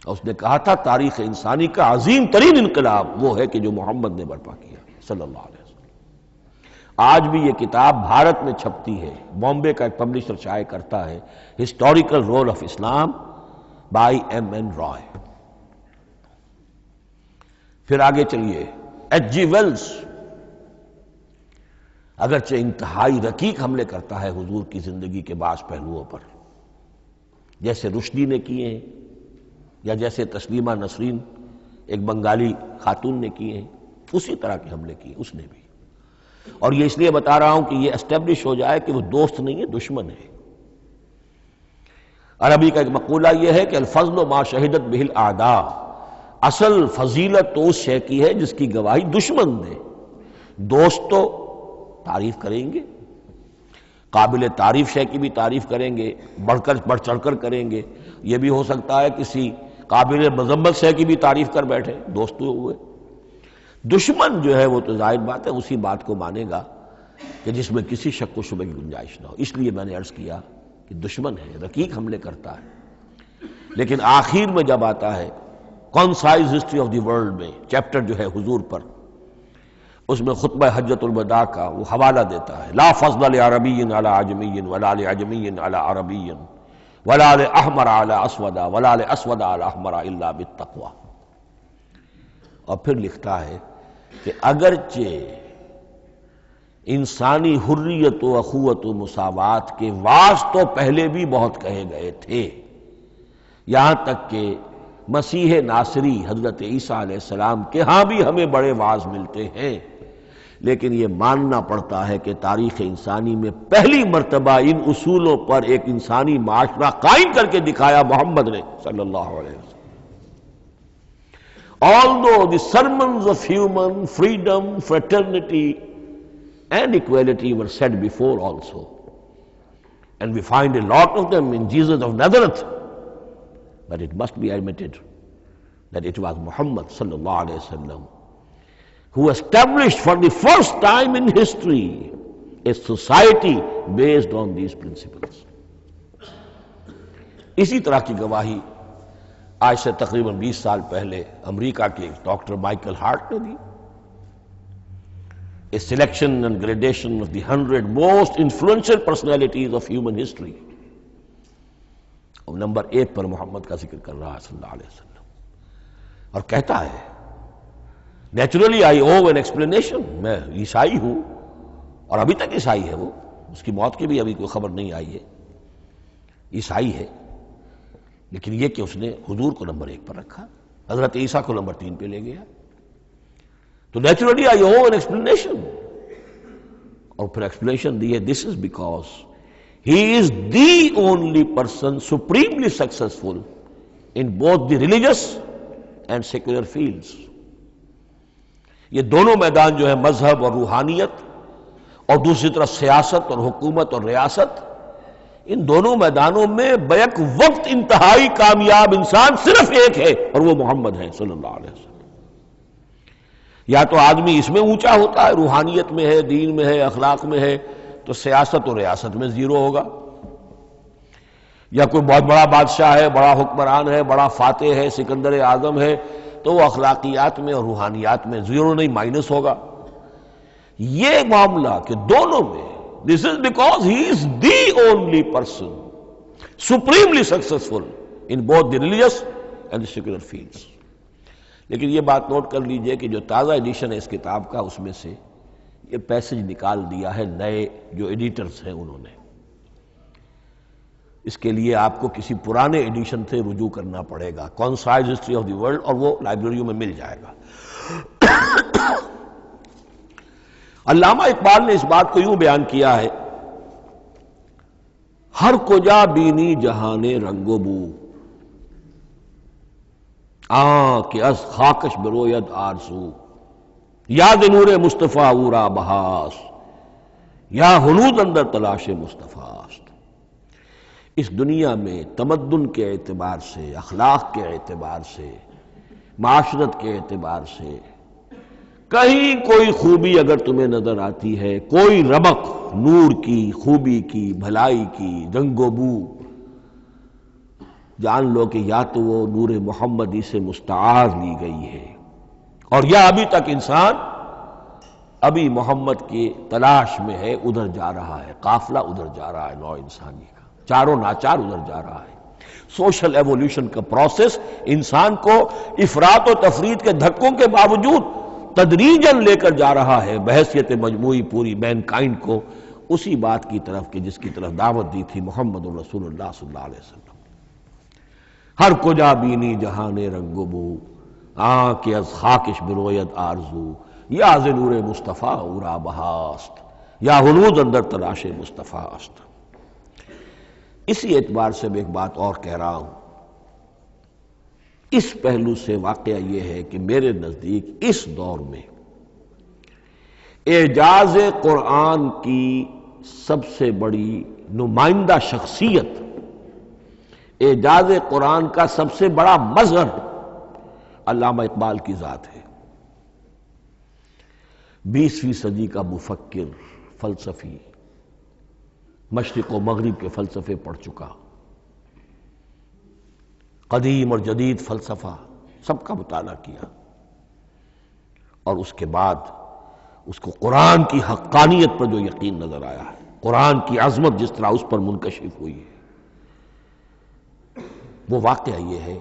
اور اس نے کہا تھا تاریخ انسانی کا عظیم ترین انقلاب وہ ہے کہ جو محمد نے برپا کیا صلی اللہ علیہ وسلم. آج بھی یہ کتاب بھارت میں چھپتی ہے، بامبے کا ایک پبلشر شائع کرتا ہے، historical role of Islam by M N Roy. پھر آگے چلیے، ایچ جی ویلز اگرچہ انتہائی رقیق حملے کرتا ہے حضور کی زندگی کے بعض پہلوؤں پر، جیسے رشدی نے کیے ہیں یا جیسے تسلیمہ نسرین ایک بنگالی خاتون نے کیے ہیں، اسی طرح کے حملے کیے اس نے بھی. اور یہ اس لیے بتا رہا ہوں کہ یہ اسٹیبلش ہو جائے کہ وہ دوست نہیں ہے، دشمن ہے. عربی کا ایک مقولہ یہ ہے کہ الفضل ما شہدت بہ الاعداء، اصل فضیلت تو اس شے کی ہے جس کی گواہی دشمن دے. دوست تو تعریف کریں گے، قابل تعریف شے کی بھی تعریف کریں گے، بڑھ چڑھ کر کریں گے. یہ بھی ہو سکتا ہے کسی قابل مذمت شے کی بھی تعریف کر بیٹھے، دوست تو ہوئے. دشمن جو ہے وہ تو ظاہر بات ہے اسی بات کو مانے گا کہ جس میں کسی شک و شبہ کی گنجائش نہ ہو. اس لیے میں نے عرض کیا کہ دشمن ہے، رقیق حملے کرتا ہے. لیکن آخر میں جب آتا ہے concise history of the world میں چیپٹر جو ہے حضور پر، اس میں خطبہ حجۃ الوداع کا وہ حوالہ دیتا ہے، لا فضل لعربی علی عجمی ولا لعجمی علی عربی ولا لاحمر علی اسود ولا لاسود علی احمر الا بالتقوی. اور پھر لکھتا ہے کہ اگرچہ انسانی حریت و اخوت و مساوات کے واعظ تو پہلے بھی بہت کہے گئے تھے، یہاں تک کہ مسیح ناصری حضرت عیسیٰ علیہ السلام کے ہاں بھی ہمیں بڑے واعظ ملتے ہیں، لیکن یہ ماننا پڑتا ہے کہ تاریخ انسانی میں پہلی مرتبہ ان اصولوں پر ایک انسانی معاشرہ قائم کر کے دکھایا محمد نے صلی اللہ علیہ وسلم. Although the sermons of human freedom, fraternity and equality were said before also. And we find a lot of them in Jesus of Nazareth. But it must be admitted that it was Muhammad sallallahu alaihi wasallam who established for the first time in history a society based on these principles. اسی طرح کی گواہی آج سے تقریباً 20 سال پہلے امریکہ کے ڈاکٹر مائیکل ہارٹ نے دی. A selection and gradation of the 100 most influential personalities of human history. اور نمبر 1 پر محمد کا ذکر کر رہا ہے صلی اللہ علیہ وسلم، اور کہتا ہے نیچرلی آئی او این ایکسپلینیشن، میں عیسائی ہوں اور ابھی تک عیسائی ہے وہ، اس کی موت کی بھی ابھی کوئی خبر نہیں آئی ہے، عیسائی ہے، لیکن یہ کہ اس نے حضور کو نمبر 1 پر رکھا، حضرت عیسیٰ کو نمبر 3 پہ لے گیا. تو نیچرلی آئی او این ایکسپلینیشن، اور پھر ایکسپلینیشن دی ہے this is because he is the only person supremely successful in both the religious and secular fields. یہ دونوں میدان جو ہے مذہب اور روحانیت اور دوسری طرف سیاست اور حکومت اور ریاست، ان دونوں میدانوں میں بیک وقت انتہائی کامیاب انسان صرف ایک ہے، اور وہ محمد ہے صلی اللہ علیہ وسلم. یا تو آدمی اس میں اونچا ہوتا ہے، روحانیت میں ہے، دین میں ہے، اخلاق میں ہے، تو سیاست اور ریاست میں زیرو ہوگا. یا کوئی بہت بڑا بادشاہ ہے، بڑا حکمران ہے، بڑا فاتح ہے، سکندر اعظم ہے، تو وہ اخلاقیات میں اور روحانیات میں زیرو نہیں، مائنس ہوگا. یہ معاملہ کہ دونوں میں this is because he is the only person supremely successful in both the religious and the secular fields. لیکن یہ بات نوٹ کر لیجئے کہ جو تازہ ایڈیشن ہے اس کتاب کا، اس میں سے یہ پیسج نکال دیا ہے نئے جو ایڈیٹرز ہیں انہوں نے. اس کے لیے آپ کو کسی پرانے ایڈیشن سے رجوع کرنا پڑے گا، concise history of the world, اور وہ لائبریریوں میں مل جائے گا. علامہ اقبال نے اس بات کو یوں بیان کیا ہے، ہر کجا بینی جہان رنگ و بو، کہ از خاکش بروید آرزو، یاد نور مصطفیٰ اورا بہاس، یا ہنود اندر تلاش مصطفیٰ است. اس دنیا میں تمدن کے اعتبار سے، اخلاق کے اعتبار سے، معاشرت کے اعتبار سے کہیں کوئی خوبی اگر تمہیں نظر آتی ہے، کوئی رمق نور کی، خوبی کی، بھلائی کی، رنگ و بو، جان لو کہ یا تو وہ نور محمدی سے مستعار لی گئی ہے، اور یا ابھی تک انسان ابھی محمد کی تلاش میں ہے، ادھر جا رہا ہے، قافلہ ادھر جا رہا ہے، نوع انسانی کا چاروں ناچار ادھر جا رہا ہے. سوشل ایوولوشن کا پروسیس انسان کو افراط و تفرید کے دھکوں کے باوجود تدریجاً لے کر جا رہا ہے بحیثیت مجموعی پوری مین کائنڈ کو اسی بات کی طرف کہ جس کی طرف دعوت دی تھی محمد رسول اللہ صلی اللہ علیہ وسلم. ہر کجا بینی جہان رنگ و بو، کہ از خاکش بروید آرزو، یا ز نور مصطفیٰ اورا بہاست، یا ہنود اندر تلاش مصطفیٰ است. اسی اعتبار سے میں ایک بات اور کہہ رہا ہوں، اس پہلو سے واقعہ یہ ہے کہ میرے نزدیک اس دور میں اعجاز قرآن کی سب سے بڑی نمائندہ شخصیت، اعجاز قرآن کا سب سے بڑا مظہر علامہ اقبال کی ذات ہے. 20ویں صدی کا مفکر، فلسفی، مشرق و مغرب کے فلسفے پڑھ چکا، قدیم اور جدید فلسفہ سب کا مطالعہ کیا، اور اس کے بعد اس کو قرآن کی حقانیت پر جو یقین نظر آیا ہے، قرآن کی عظمت جس طرح اس پر منکشف ہوئی ہے، وہ واقعہ یہ ہے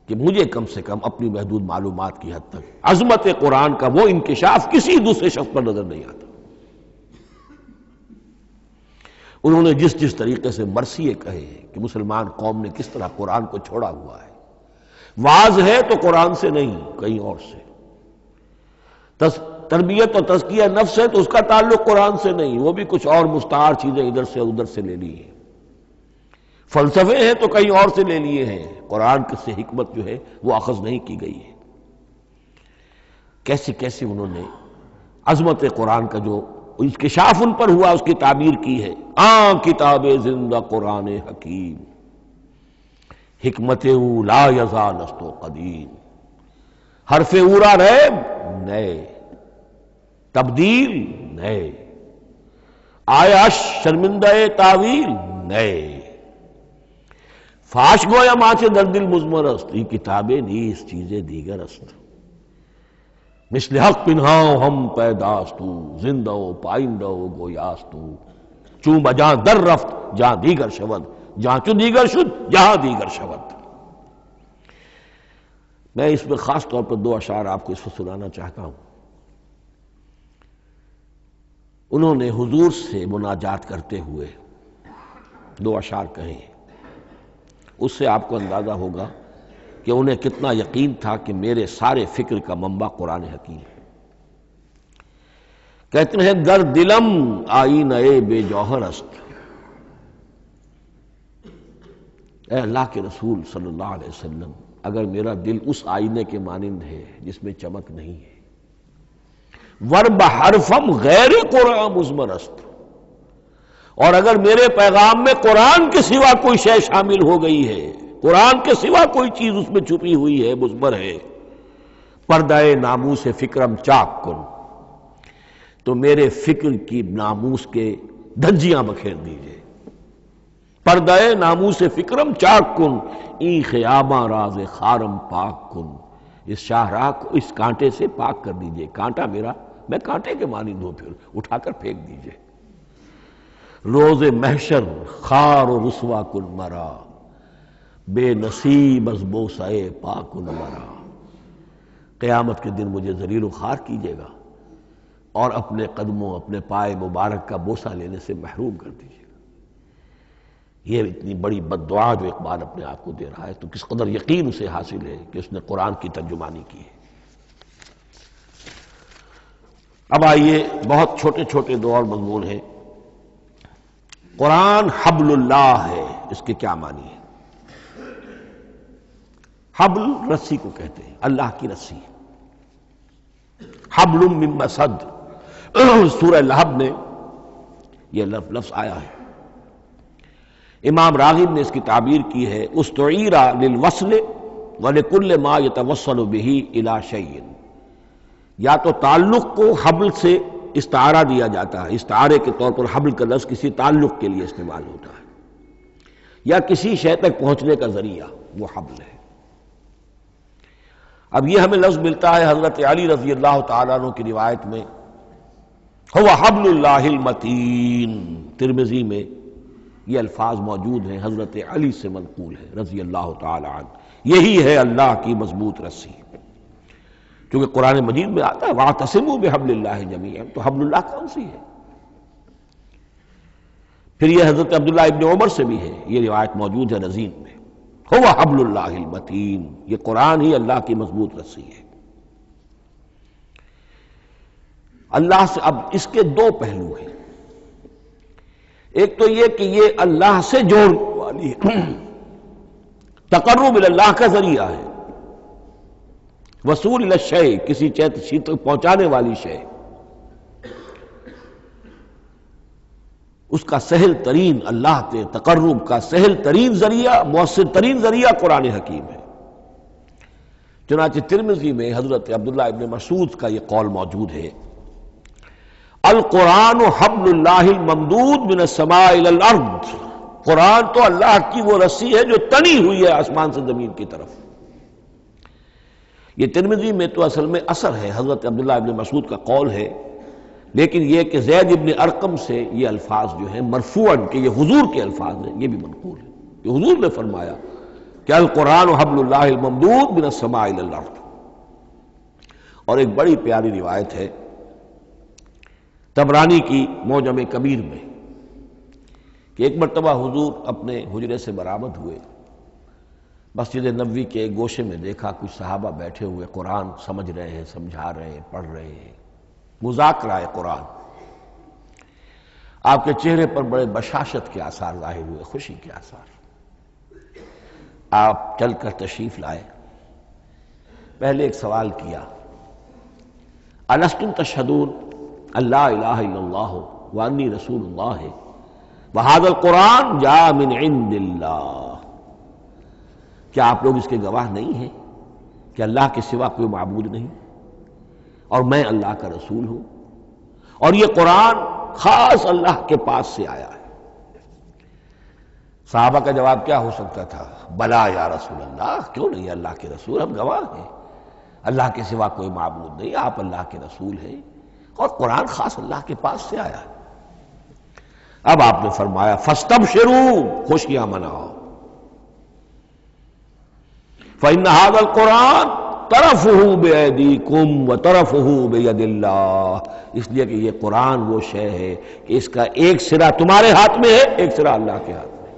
کہ مجھے کم سے کم اپنی محدود معلومات کی حد تک عظمت قرآن کا وہ انکشاف کسی دوسرے شخص پر نظر نہیں آتا. انہوں نے جس طریقے سے مرثیے کہے ہیں کہ مسلمان قوم نے کس طرح قرآن کو چھوڑا ہوا ہے، واعظ ہے تو قرآن سے نہیں کہیں اور سے، تربیت اور تزکیہ نفس ہے تو اس کا تعلق قرآن سے نہیں، وہ بھی کچھ اور مستعار چیزیں ادھر سے ادھر سے لے لی ہیں، فلسفے ہیں تو کہیں اور سے لے لیے ہیں، قرآن سے حکمت جو ہے وہ اخذ نہیں کی گئی ہے. کیسے کیسے انہوں نے عظمت قرآن کا جو انکشاف ان پر ہوا، اس کی تعبیر کی ہے، کتاب زندہ قرآن حکیم، حکمت او لا یزال است و قدیم، حرف اورا ریب نئے، تبدیل نئے، آیا شرمندہ تعویل نئے، فاش گویا ماچے در دل مضمر است، ای کتابیں نیز چیزیں دیگر است، مثل حق پنہاؤ ہم پیداستو، زندہ و پائندہ و گویاستو، چون بجاں در رفت جہاں دیگر شود، جہاں چو دیگر شد جہاں دیگر شود۔ میں اس میں خاص طور پر 2 اشعار آپ کو اس وقت سنانا چاہتا ہوں۔ انہوں نے حضور سے مناجات کرتے ہوئے 2 اشعار کہیں، اس سے آپ کو اندازہ ہوگا کہ انہیں کتنا یقین تھا کہ میرے سارے فکر کا منبع قرآن حکیم ہے۔ کہتے ہیں گر دلم آئینہ بے جوہر است، اے اللہ کے رسول صلی اللہ علیہ وسلم، اگر میرا دل اس آئینے کے مانند ہے جس میں چمک نہیں ہے، ورب حرفم غیر قرآن مضمر است، اور اگر میرے پیغام میں قرآن کے سوا کوئی شے شامل ہو گئی ہے، قرآن کے سوا کوئی چیز اس میں چھپی ہوئی ہے، مضمر ہے، پردہ ناموس فکرم چاک کن، تو میرے فکر کی ناموس کے دھجیاں بکھیر دیجئے، پردہ ناموس فکرم چاک کن، این خیاباں راز خارم پاک کن، اس شاہراہ کو اس کانٹے سے پاک کر دیجئے، کانٹا میرا، میں کانٹے کے مانند ہوں، پھر اٹھا کر پھینک دیجئے، روز محشر خار و رسوا کن مرا، بے نصیب از بوسہ پاک مرا، قیامت کے دن مجھے ذلیل و خوار کیجیے گا اور اپنے قدموں، اپنے پائے مبارک کا بوسہ لینے سے محروم کر دیجیے گا۔ یہ اتنی بڑی بد دعا جو اقبال اپنے آپ کو دے رہا ہے، تو کس قدر یقین اسے حاصل ہے کہ اس نے قرآن کی ترجمانی کی ہے۔ اب آئیے، بہت چھوٹے چھوٹے 2 اور مضمون ہیں۔ قرآن حبل اللہ ہے، اس کے کیا معنی ہے؟ حبل رسی کو کہتے ہیں، اللہ کی رسی، حبل من مسد، سورہ لہب میں یہ لفظ آیا ہے۔ امام راغب نے اس کی تعبیر کی ہے، استعیر للوصل ولکل ما یتوصل به الی شیء، یا تو تعلق کو حبل سے استعارہ دیا جاتا ہے، استعارے کے طور پر حبل کا لفظ کسی تعلق کے لیے استعمال ہوتا ہے، یا کسی شے تک پہنچنے کا ذریعہ، وہ حبل ہے۔ اب یہ ہمیں لفظ ملتا ہے حضرت علی رضی اللہ تعالیٰ عنہ کی روایت میں، هو حبل اللہ المتین، ترمذی میں یہ الفاظ موجود ہیں، حضرت علی سے منقول ہے رضی اللہ تعالی عنہ، یہی ہے اللہ کی مضبوط رسی، کیونکہ قرآن مجید میں آتا ہے وَاعْتَصِمُوا بِحَبْلِ اللَّهِ جَمِيعًا، تو حبل اللہ کون سی ہے؟ پھر یہ حضرت عبداللہ ابن عمر سے بھی ہے، یہ روایت موجود ہے رزین میں، هو حبل اللہ المتین، یہ قرآن ہی اللہ کی مضبوط رسی ہے۔ اللہ سے اب اس کے 2 پہلو ہیں، ایک تو یہ کہ یہ اللہ سے جوڑنے والی ہے، تقرب اللہ کا ذریعہ ہے، وصول الی الشیء، کسی چیز تک پہنچانے والی شے، اس کا سہل ترین، اللہ کے تقرب کا سہل ترین ذریعہ، مؤثر ترین ذریعہ قرآن حکیم ہے۔ چنانچہ ترمذی میں حضرت عبداللہ ابن مسعود کا یہ قول موجود ہے، القرآن حبل اللہ الممدود من السماء الی الارض، قرآن تو اللہ کی وہ رسی ہے جو تنی ہوئی ہے آسمان سے زمین کی طرف۔ یہ ترمذی میں تو اصل میں اثر ہے، حضرت عبداللہ ابن مسعود کا قول ہے، لیکن یہ کہ زید ابن ارقم سے یہ الفاظ جو ہیں مرفوعاً کہ یہ حضور کے الفاظ ہیں، یہ بھی منقول ہے کہ حضور نے فرمایا کہ القرآن حبل اللہ الممدود من السماء الی الارض۔ اور ایک بڑی پیاری روایت ہے طبرانی کی معجم کبیر میں کہ ایک مرتبہ حضور اپنے حجرے سے برآمد ہوئے، مسجد نبوی کے ایک گوشے میں دیکھا کچھ صحابہ بیٹھے ہوئے قرآن سمجھ رہے ہیں، سمجھا رہے ہیں، پڑھ رہے ہیں، مذاکرہ قرآن۔ آپ کے چہرے پر بڑے بشاشت کے آثار ظاہر ہوئے، خوشی کے آثار۔ آپ چل کر تشریف لائے، پہلے ایک سوال کیا، الستم تشہدون، اللہ الہ الا اللہ وانی رسول اللہ وہذا القرآن جاء من عند اللہ۔ کیا آپ لوگ اس کے گواہ نہیں ہیں کہ اللہ کے سوا کوئی معبود نہیں اور میں اللہ کا رسول ہوں، اور یہ قرآن خاص اللہ کے پاس سے آیا ہے؟ صحابہ کا جواب کیا ہو سکتا تھا؟ بلا یا رسول اللہ، کیوں نہیں اللہ کے رسول، ہم گواہ ہیں، اللہ کے سوا کوئی معبود نہیں، آپ اللہ کے رسول ہیں اور قرآن خاص اللہ کے پاس سے آیا ہے۔ اب آپ نے فرمایا فاستبشروا، خوشیاں مناؤ، فإن هذا القرآن طرفه بأيديكم وطرفه بيد اللہ، اس لیے کہ یہ قرآن وہ شے ہے کہ اس کا ایک سرا تمہارے ہاتھ میں ہے، ایک سرا اللہ کے ہاتھ میں۔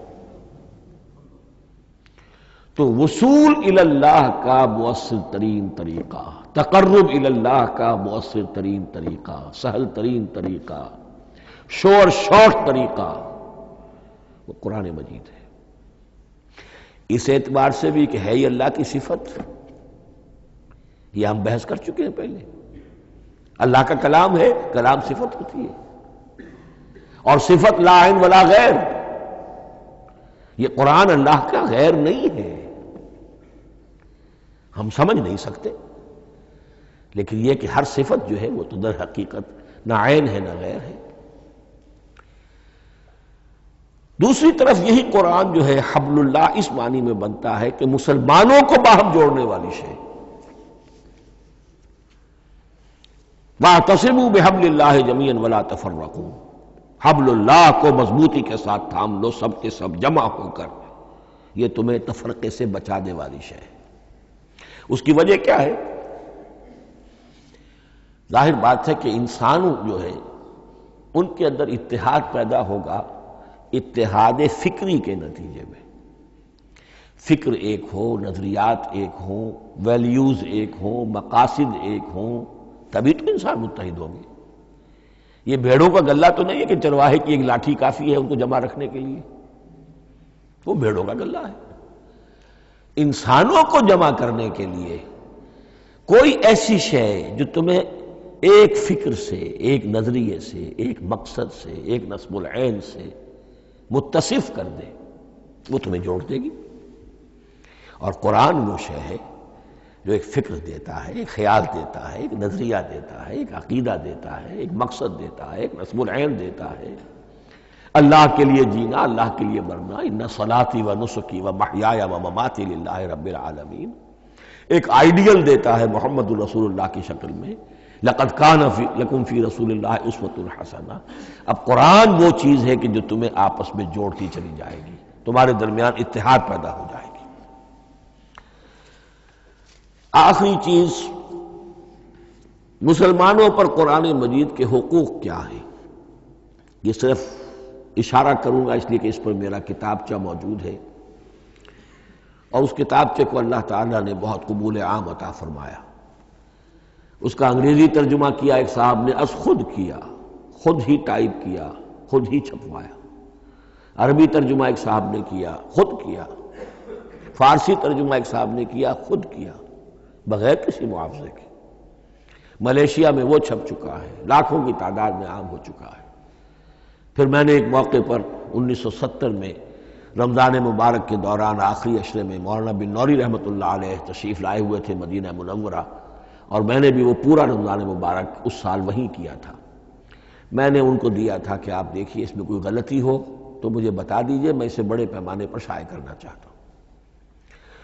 تو وصول الی اللہ کا مؤثر ترین طریقہ، تقرب الی اللہ کا مؤثر ترین طریقہ، سہل ترین طریقہ، شور شارٹ طریقہ وہ قرآن مجید ہے۔ اس اعتبار سے بھی کہ ہے ہی اللہ کی صفت، یہ ہم بحث کر چکے ہیں پہلے، اللہ کا کلام ہے، کلام صفت ہوتی ہے، اور صفت لا عین ولا غیر، یہ قرآن اللہ کا غیر نہیں ہے، ہم سمجھ نہیں سکتے، لیکن یہ کہ ہر صفت جو ہے وہ تو در حقیقت نہ عین ہے نہ غیر ہے۔ دوسری طرف یہی قرآن جو ہے حبل اللہ اس معنی میں بنتا ہے کہ مسلمانوں کو باہم جوڑنے والی شے، وَاعْتَصِمُوا بِحَبْلِ اللَّهِ جَمِيعًا وَلَا تَفَرَّقُوا، حبل اللہ کو مضبوطی کے ساتھ تھام لو، سب کے سب جمع ہو کر، یہ تمہیں تفرقے سے بچانے والی شے ہے۔ اس کی وجہ کیا ہے؟ ظاہر بات ہے کہ انسان جو ہے ان کے اندر اتحاد پیدا ہوگا اتحاد فکری کے نتیجے میں، فکر ایک ہو، نظریات ایک ہوں، ویلیوز ایک ہوں، مقاصد ایک ہوں، تبھی تو انسان متحد ہوں گے۔ یہ بھیڑوں کا غلہ تو نہیں ہے کہ چرواہے کی ایک لاٹھی کافی ہے ان کو جمع رکھنے کے لیے، وہ بھیڑوں کا غلہ ہے۔ انسانوں کو جمع کرنے کے لیے کوئی ایسی شے جو تمہیں ایک فکر سے، ایک نظریے سے، ایک مقصد سے، ایک نصب العین سے متصف کر دے، وہ تمہیں جوڑ دے گی۔ اور قرآن وہ شے ہے جو ایک فکر دیتا ہے، ایک خیال دیتا ہے، ایک نظریہ دیتا ہے، ایک عقیدہ دیتا ہے، ایک مقصد دیتا ہے، ایک نصب العین دیتا ہے، اللہ کے لیے جینا، اللہ کے لیے مرنا، ان صلاتی و نسکی و محیای و مماتی للہ رب العالمین، ایک آئیڈیل دیتا ہے محمد الرسول اللہ کی شکل میں، لقد کان لکم فی رسول اللہ اسوۃ حسنہ۔ اب قرآن وہ چیز ہے کہ جو تمہیں آپس میں جوڑتی چلی جائے گی، تمہارے درمیان اتحاد پیدا ہو جائے گی۔ آخری چیز، مسلمانوں پر قرآن مجید کے حقوق کیا ہیں؟ یہ صرف اشارہ کروں گا اس لیے کہ اس پر میرا کتابچہ موجود ہے، اور اس کتابچے کو اللہ تعالیٰ نے بہت قبول عام عطا فرمایا۔ اس کا انگریزی ترجمہ کیا ایک صاحب نے، از خود کیا، خود ہی ٹائپ کیا، خود ہی چھپوایا۔ عربی ترجمہ ایک صاحب نے کیا، خود کیا۔ فارسی ترجمہ ایک صاحب نے کیا، خود کیا، بغیر کسی معاوضے کے۔ ملیشیا میں وہ چھپ چکا ہے، لاکھوں کی تعداد میں عام ہو چکا ہے۔ پھر میں نے ایک موقع پر 1970 میں رمضان مبارک کے دوران آخری عشرے میں مولانا بن نوری رحمۃ اللہ علیہ تشریف لائے ہوئے تھے مدینہ منورہ، اور میں نے بھی وہ پورا رمضان مبارک اس سال وہیں کیا تھا۔ میں نے ان کو دیا تھا کہ آپ دیکھیے اس میں کوئی غلطی ہو تو مجھے بتا دیجئے، میں اسے بڑے پیمانے پر شائع کرنا چاہتا ہوں۔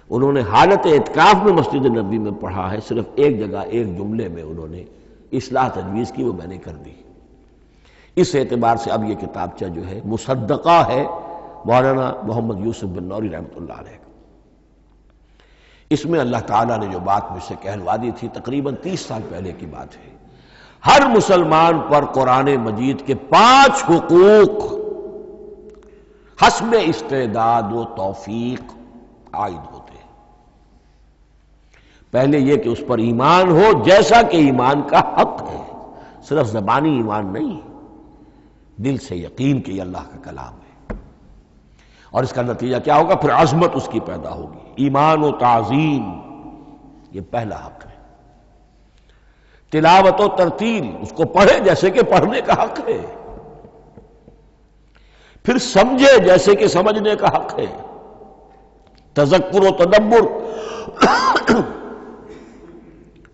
انہوں نے حالت اعتکاف میں مسجد نبوی میں پڑھا ہے، صرف ایک جگہ ایک جملے میں انہوں نے اصلاح تجویز کی، وہ میں نے کر دی۔ اس اعتبار سے اب یہ کتابچہ جو ہے مصدقہ ہے مولانا محمد یوسف بن نوری رحمۃ اللہ علیہ کا۔ اس میں اللہ تعالیٰ نے جو بات مجھ سے کہلوا دی تھی، تقریباً 30 سال پہلے کی بات ہے، ہر مسلمان پر قرآن مجید کے 5 حقوق حسب استعداد و توفیق عائد ہوتے ہیں۔ پہلے یہ کہ اس پر ایمان ہو جیسا کہ ایمان کا حق ہے، صرف زبانی ایمان نہیں، دل سے یقین کہ یہ اللہ کا کلام ہے۔ اور اس کا نتیجہ کیا ہوگا؟ پھر عظمت اس کی پیدا ہوگی، ایمان و تعظیم، یہ پہلا حق ہے۔ تلاوت و ترتیل، اس کو پڑھے جیسے کہ پڑھنے کا حق ہے، پھر سمجھے جیسے کہ سمجھنے کا حق ہے، تذکر و تدبر،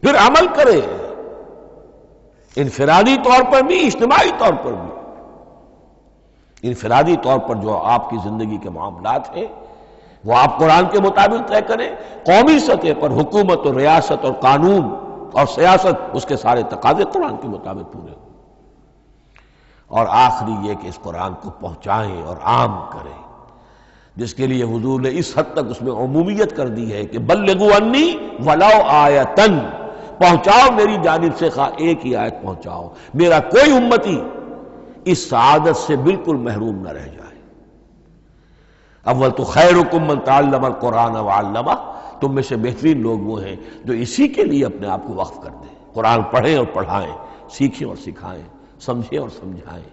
پھر عمل کرے، انفرادی طور پر بھی اجتماعی طور پر بھی۔ انفرادی طور پر جو آپ کی زندگی کے معاملات ہیں وہ آپ قرآن کے مطابق طے کریں، قومی سطح پر حکومت اور ریاست اور قانون اور سیاست اس کے سارے تقاضے قرآن کے مطابق پورے ہوں، اور آخری یہ کہ اس قرآن کو پہنچائیں اور عام کریں، جس کے لیے حضور نے اس حد تک اس میں عمومیت کر دی ہے کہ بلغوا انی ولو آیۃ، پہنچاؤ میری جانب سے خواہ ایک ہی آیت پہنچاؤ، میرا کوئی امتی اس سعادت سے بالکل محروم نہ رہ جائے۔ اول تو خیرکم من تعلم القرآن وعلمہ، تم میں سے بہترین لوگ وہ ہیں جو اسی کے لیے اپنے آپ کو وقف کر دیں، قرآن پڑھیں اور پڑھائیں، سیکھیں اور سکھائیں، سمجھیں اور سمجھائیں۔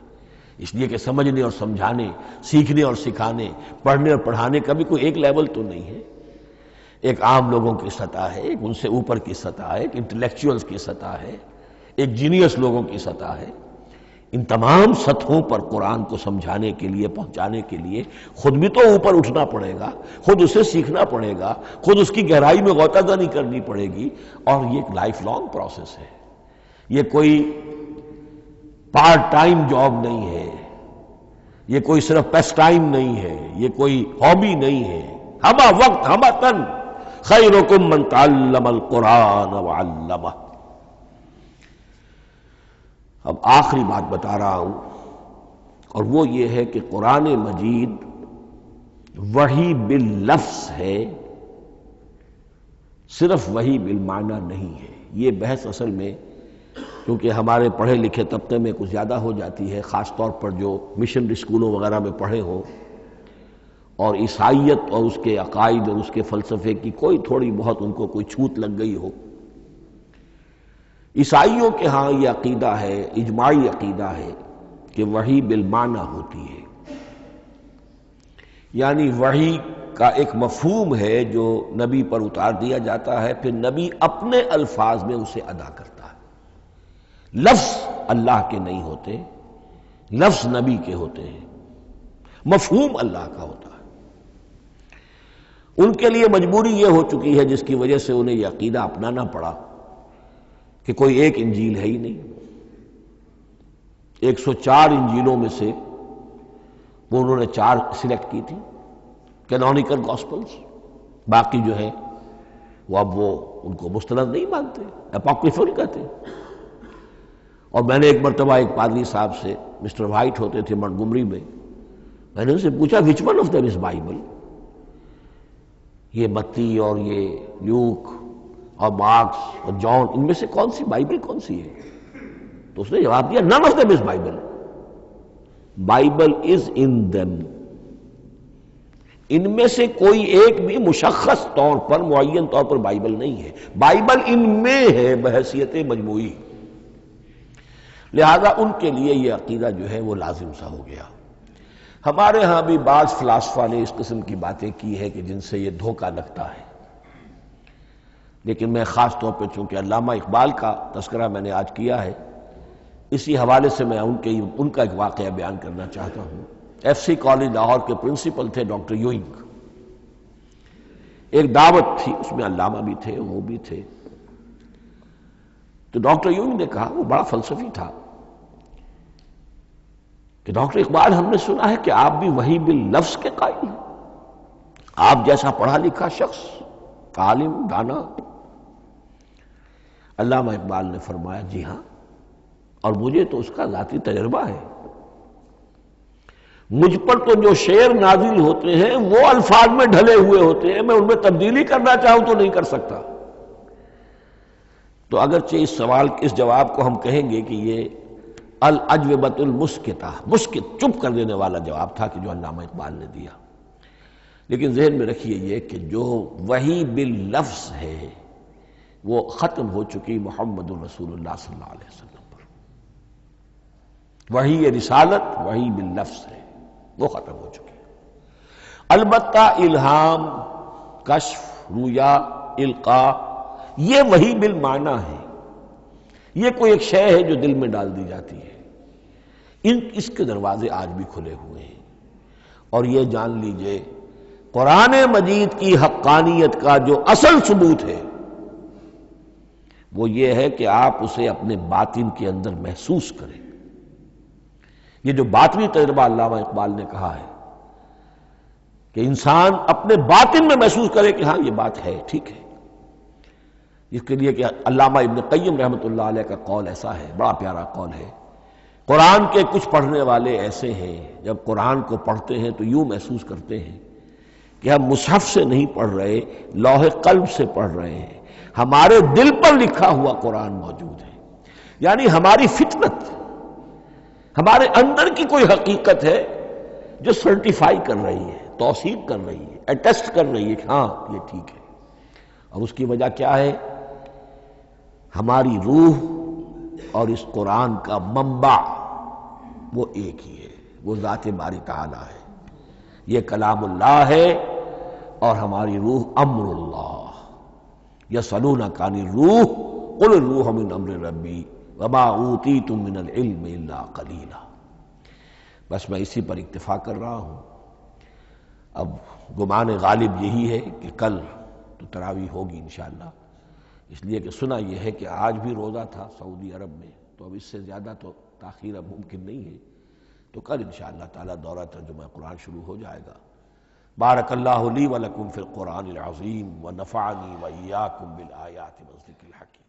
اس لیے کہ سمجھنے اور سمجھانے، سیکھنے اور سکھانے، پڑھنے اور پڑھانے کا بھی کوئی ایک لیول تو نہیں ہے، ایک عام لوگوں کی سطح ہے، ایک ان سے اوپر کی سطح ہے، ایک انٹلیکچوئلز کی سطح ہے، ایک جینیس لوگوں کی سطح ہے۔ ان تمام سطحوں پر قرآن کو سمجھانے کے لیے، پہنچانے کے لیے خود بھی تو اوپر اٹھنا پڑے گا، خود اسے سیکھنا پڑے گا، خود اس کی گہرائی میں غوطہ زنی کرنی پڑے گی، اور یہ ایک لائف لانگ پروسیس ہے، یہ کوئی پارٹ ٹائم جاب نہیں ہے، یہ کوئی صرف پیس ٹائم نہیں ہے، یہ کوئی ہابی نہیں ہے، ہمہ وقت ہمہ تن، خیرکم من تعلم القرآن وعلمہ۔ اب آخری بات بتا رہا ہوں، اور وہ یہ ہے کہ قرآن مجید وحی باللفظ ہے، صرف وحی بالمعنی نہیں ہے۔ یہ بحث اصل میں کیونکہ ہمارے پڑھے لکھے طبقے میں کچھ زیادہ ہو جاتی ہے، خاص طور پر جو مشنری اسکولوں وغیرہ میں پڑھے ہوں اور عیسائیت اور اس کے عقائد اور اس کے فلسفے کی کوئی تھوڑی بہت ان کو کوئی چھوت لگ گئی ہو۔ عیسائیوں کے ہاں یہ عقیدہ ہے، اجماعی عقیدہ ہے کہ وحی بالمعنی ہوتی ہے، یعنی وحی کا ایک مفہوم ہے جو نبی پر اتار دیا جاتا ہے، پھر نبی اپنے الفاظ میں اسے ادا کرتا ہے۔ لفظ اللہ کے نہیں ہوتے، لفظ نبی کے ہوتے ہیں، مفہوم اللہ کا ہوتا ہے۔ ان کے لیے مجبوری یہ ہو چکی ہے جس کی وجہ سے انہیں یہ عقیدہ اپنانا پڑا کہ کوئی ایک انجیل ہے ہی نہیں، 104 انجیلوں میں سے وہ انہوں نے 4 سلیکٹ کی تھی کینونیکل گاسپلز، باقی جو ہے وہ اب وہ ان کو مستند نہیں مانتے، اپوکریفل کہتے ہیں۔ اور میں نے ایک مرتبہ ایک پادری صاحب سے، مسٹر وائٹ ہوتے تھے منٹگمری میں نے ان سے پوچھا which one of them is Bible؟ یہ متی اور یہ لیوک اور مارکس اور جان، ان میں سے کون سی بائبل کون سی ہے؟ تو اس نے جواب دیا none of them is Bible، Bible is in them، ان میں سے کوئی ایک بھی مشخص طور پر، معین طور پر بائبل نہیں ہے، بائبل ان میں ہے بحیثیت مجموعی۔ لہذا ان کے لیے یہ عقیدہ جو ہے وہ لازم سا ہو گیا۔ ہمارے ہاں بھی بعض فلاسفہ نے اس قسم کی باتیں کی ہے کہ جن سے یہ دھوکہ لگتا ہے، لیکن میں خاص طور پہ چونکہ علامہ اقبال کا تذکرہ میں نے آج کیا ہے، اسی حوالے سے میں ان کا ایک واقعہ بیان کرنا چاہتا ہوں۔ ایف سی کالج لاہور کے پرنسپل تھے ڈاکٹر یوئنگ، ایک دعوت تھی، اس میں علامہ بھی تھے، وہ بھی تھے۔ تو ڈاکٹر یوئنگ نے کہا، وہ بڑا فلسفی تھا، کہ ڈاکٹر اقبال ہم نے سنا ہے کہ آپ بھی وحی باللفظ کے قائل ہیں، آپ جیسا پڑھا لکھا شخص، عالم دانا۔ علامہ اقبال نے فرمایا جی ہاں، اور مجھے تو اس کا ذاتی تجربہ ہے، مجھ پر تو جو شعر نازل ہوتے ہیں وہ الفاظ میں ڈھلے ہوئے ہوتے ہیں، میں ان میں تبدیلی کرنا چاہوں تو نہیں کر سکتا۔ تو اگرچہ اس سوال اس جواب کو ہم کہیں گے کہ یہ الاجوبۃ المسکتہ، مسکت چپ کر دینے والا جواب تھا کہ جو علامہ اقبال نے دیا، لیکن ذہن میں رکھیے یہ کہ جو وحی باللفظ ہے وہ ختم ہو چکی محمد الرسول اللہ صلی اللہ علیہ وسلم پر۔ وحی رسالت وحی باللفظ ہے، وہ ختم ہو چکی۔ البتہ الہام، کشف، رویا، القاء، یہ وحی بالمعنی ہے، یہ کوئی ایک شے ہے جو دل میں ڈال دی جاتی ہے، اس کے دروازے آج بھی کھلے ہوئے ہیں۔ اور یہ جان لیجئے قرآن مجید کی حقانیت کا جو اصل ثبوت ہے وہ یہ ہے کہ آپ اسے اپنے باطن کے اندر محسوس کریں۔ یہ جو باطنی تجربہ علامہ اقبال نے کہا ہے کہ انسان اپنے باطن میں محسوس کرے کہ ہاں یہ بات ہے، ٹھیک ہے، اس کے لیے کہ علامہ ابن قیم رحمۃ اللہ علیہ کا قول ایسا ہے، بڑا پیارا قول ہے۔ قرآن کے کچھ پڑھنے والے ایسے ہیں جب قرآن کو پڑھتے ہیں تو یوں محسوس کرتے ہیں کہ ہم مصحف سے نہیں پڑھ رہے، لوح قلب سے پڑھ رہے ہیں، ہمارے دل پر لکھا ہوا قرآن موجود ہے۔ یعنی ہماری فطرت، ہمارے اندر کی کوئی حقیقت ہے جو سرٹیفائی کر رہی ہے، توثیق کر رہی ہے، اٹیسٹ کر رہی ہے کہ ہاں یہ ٹھیک ہے۔ اور اس کی وجہ کیا ہے؟ ہماری روح اور اس قرآن کا منبع وہ ایک ہی ہے، وہ ذات باری تعالیٰ ہے۔ یہ کلام اللہ ہے اور ہماری روح امر اللہ۔ یسألونک عن الروح قل الروح من امر ربی وما اوتیتم من العلم الا قلیلا۔ بس میں اسی پر اکتفا کر رہا ہوں۔ اب گمان غالب یہی ہے کہ کل تو تراویح ہوگی انشاءاللہ، اس لیے کہ سنا یہ ہے کہ آج بھی روزہ تھا سعودی عرب میں، تو اب اس سے زیادہ تو تاخیر اب ممکن نہیں ہے، تو کل انشاءاللہ تعالی دورہ ترجمہ قرآن شروع ہو جائے گا۔ بارک اللہ لی ولکم فی القرآن العظیم ونفعنی وإیاکم بالآیات والذکر الحکیم۔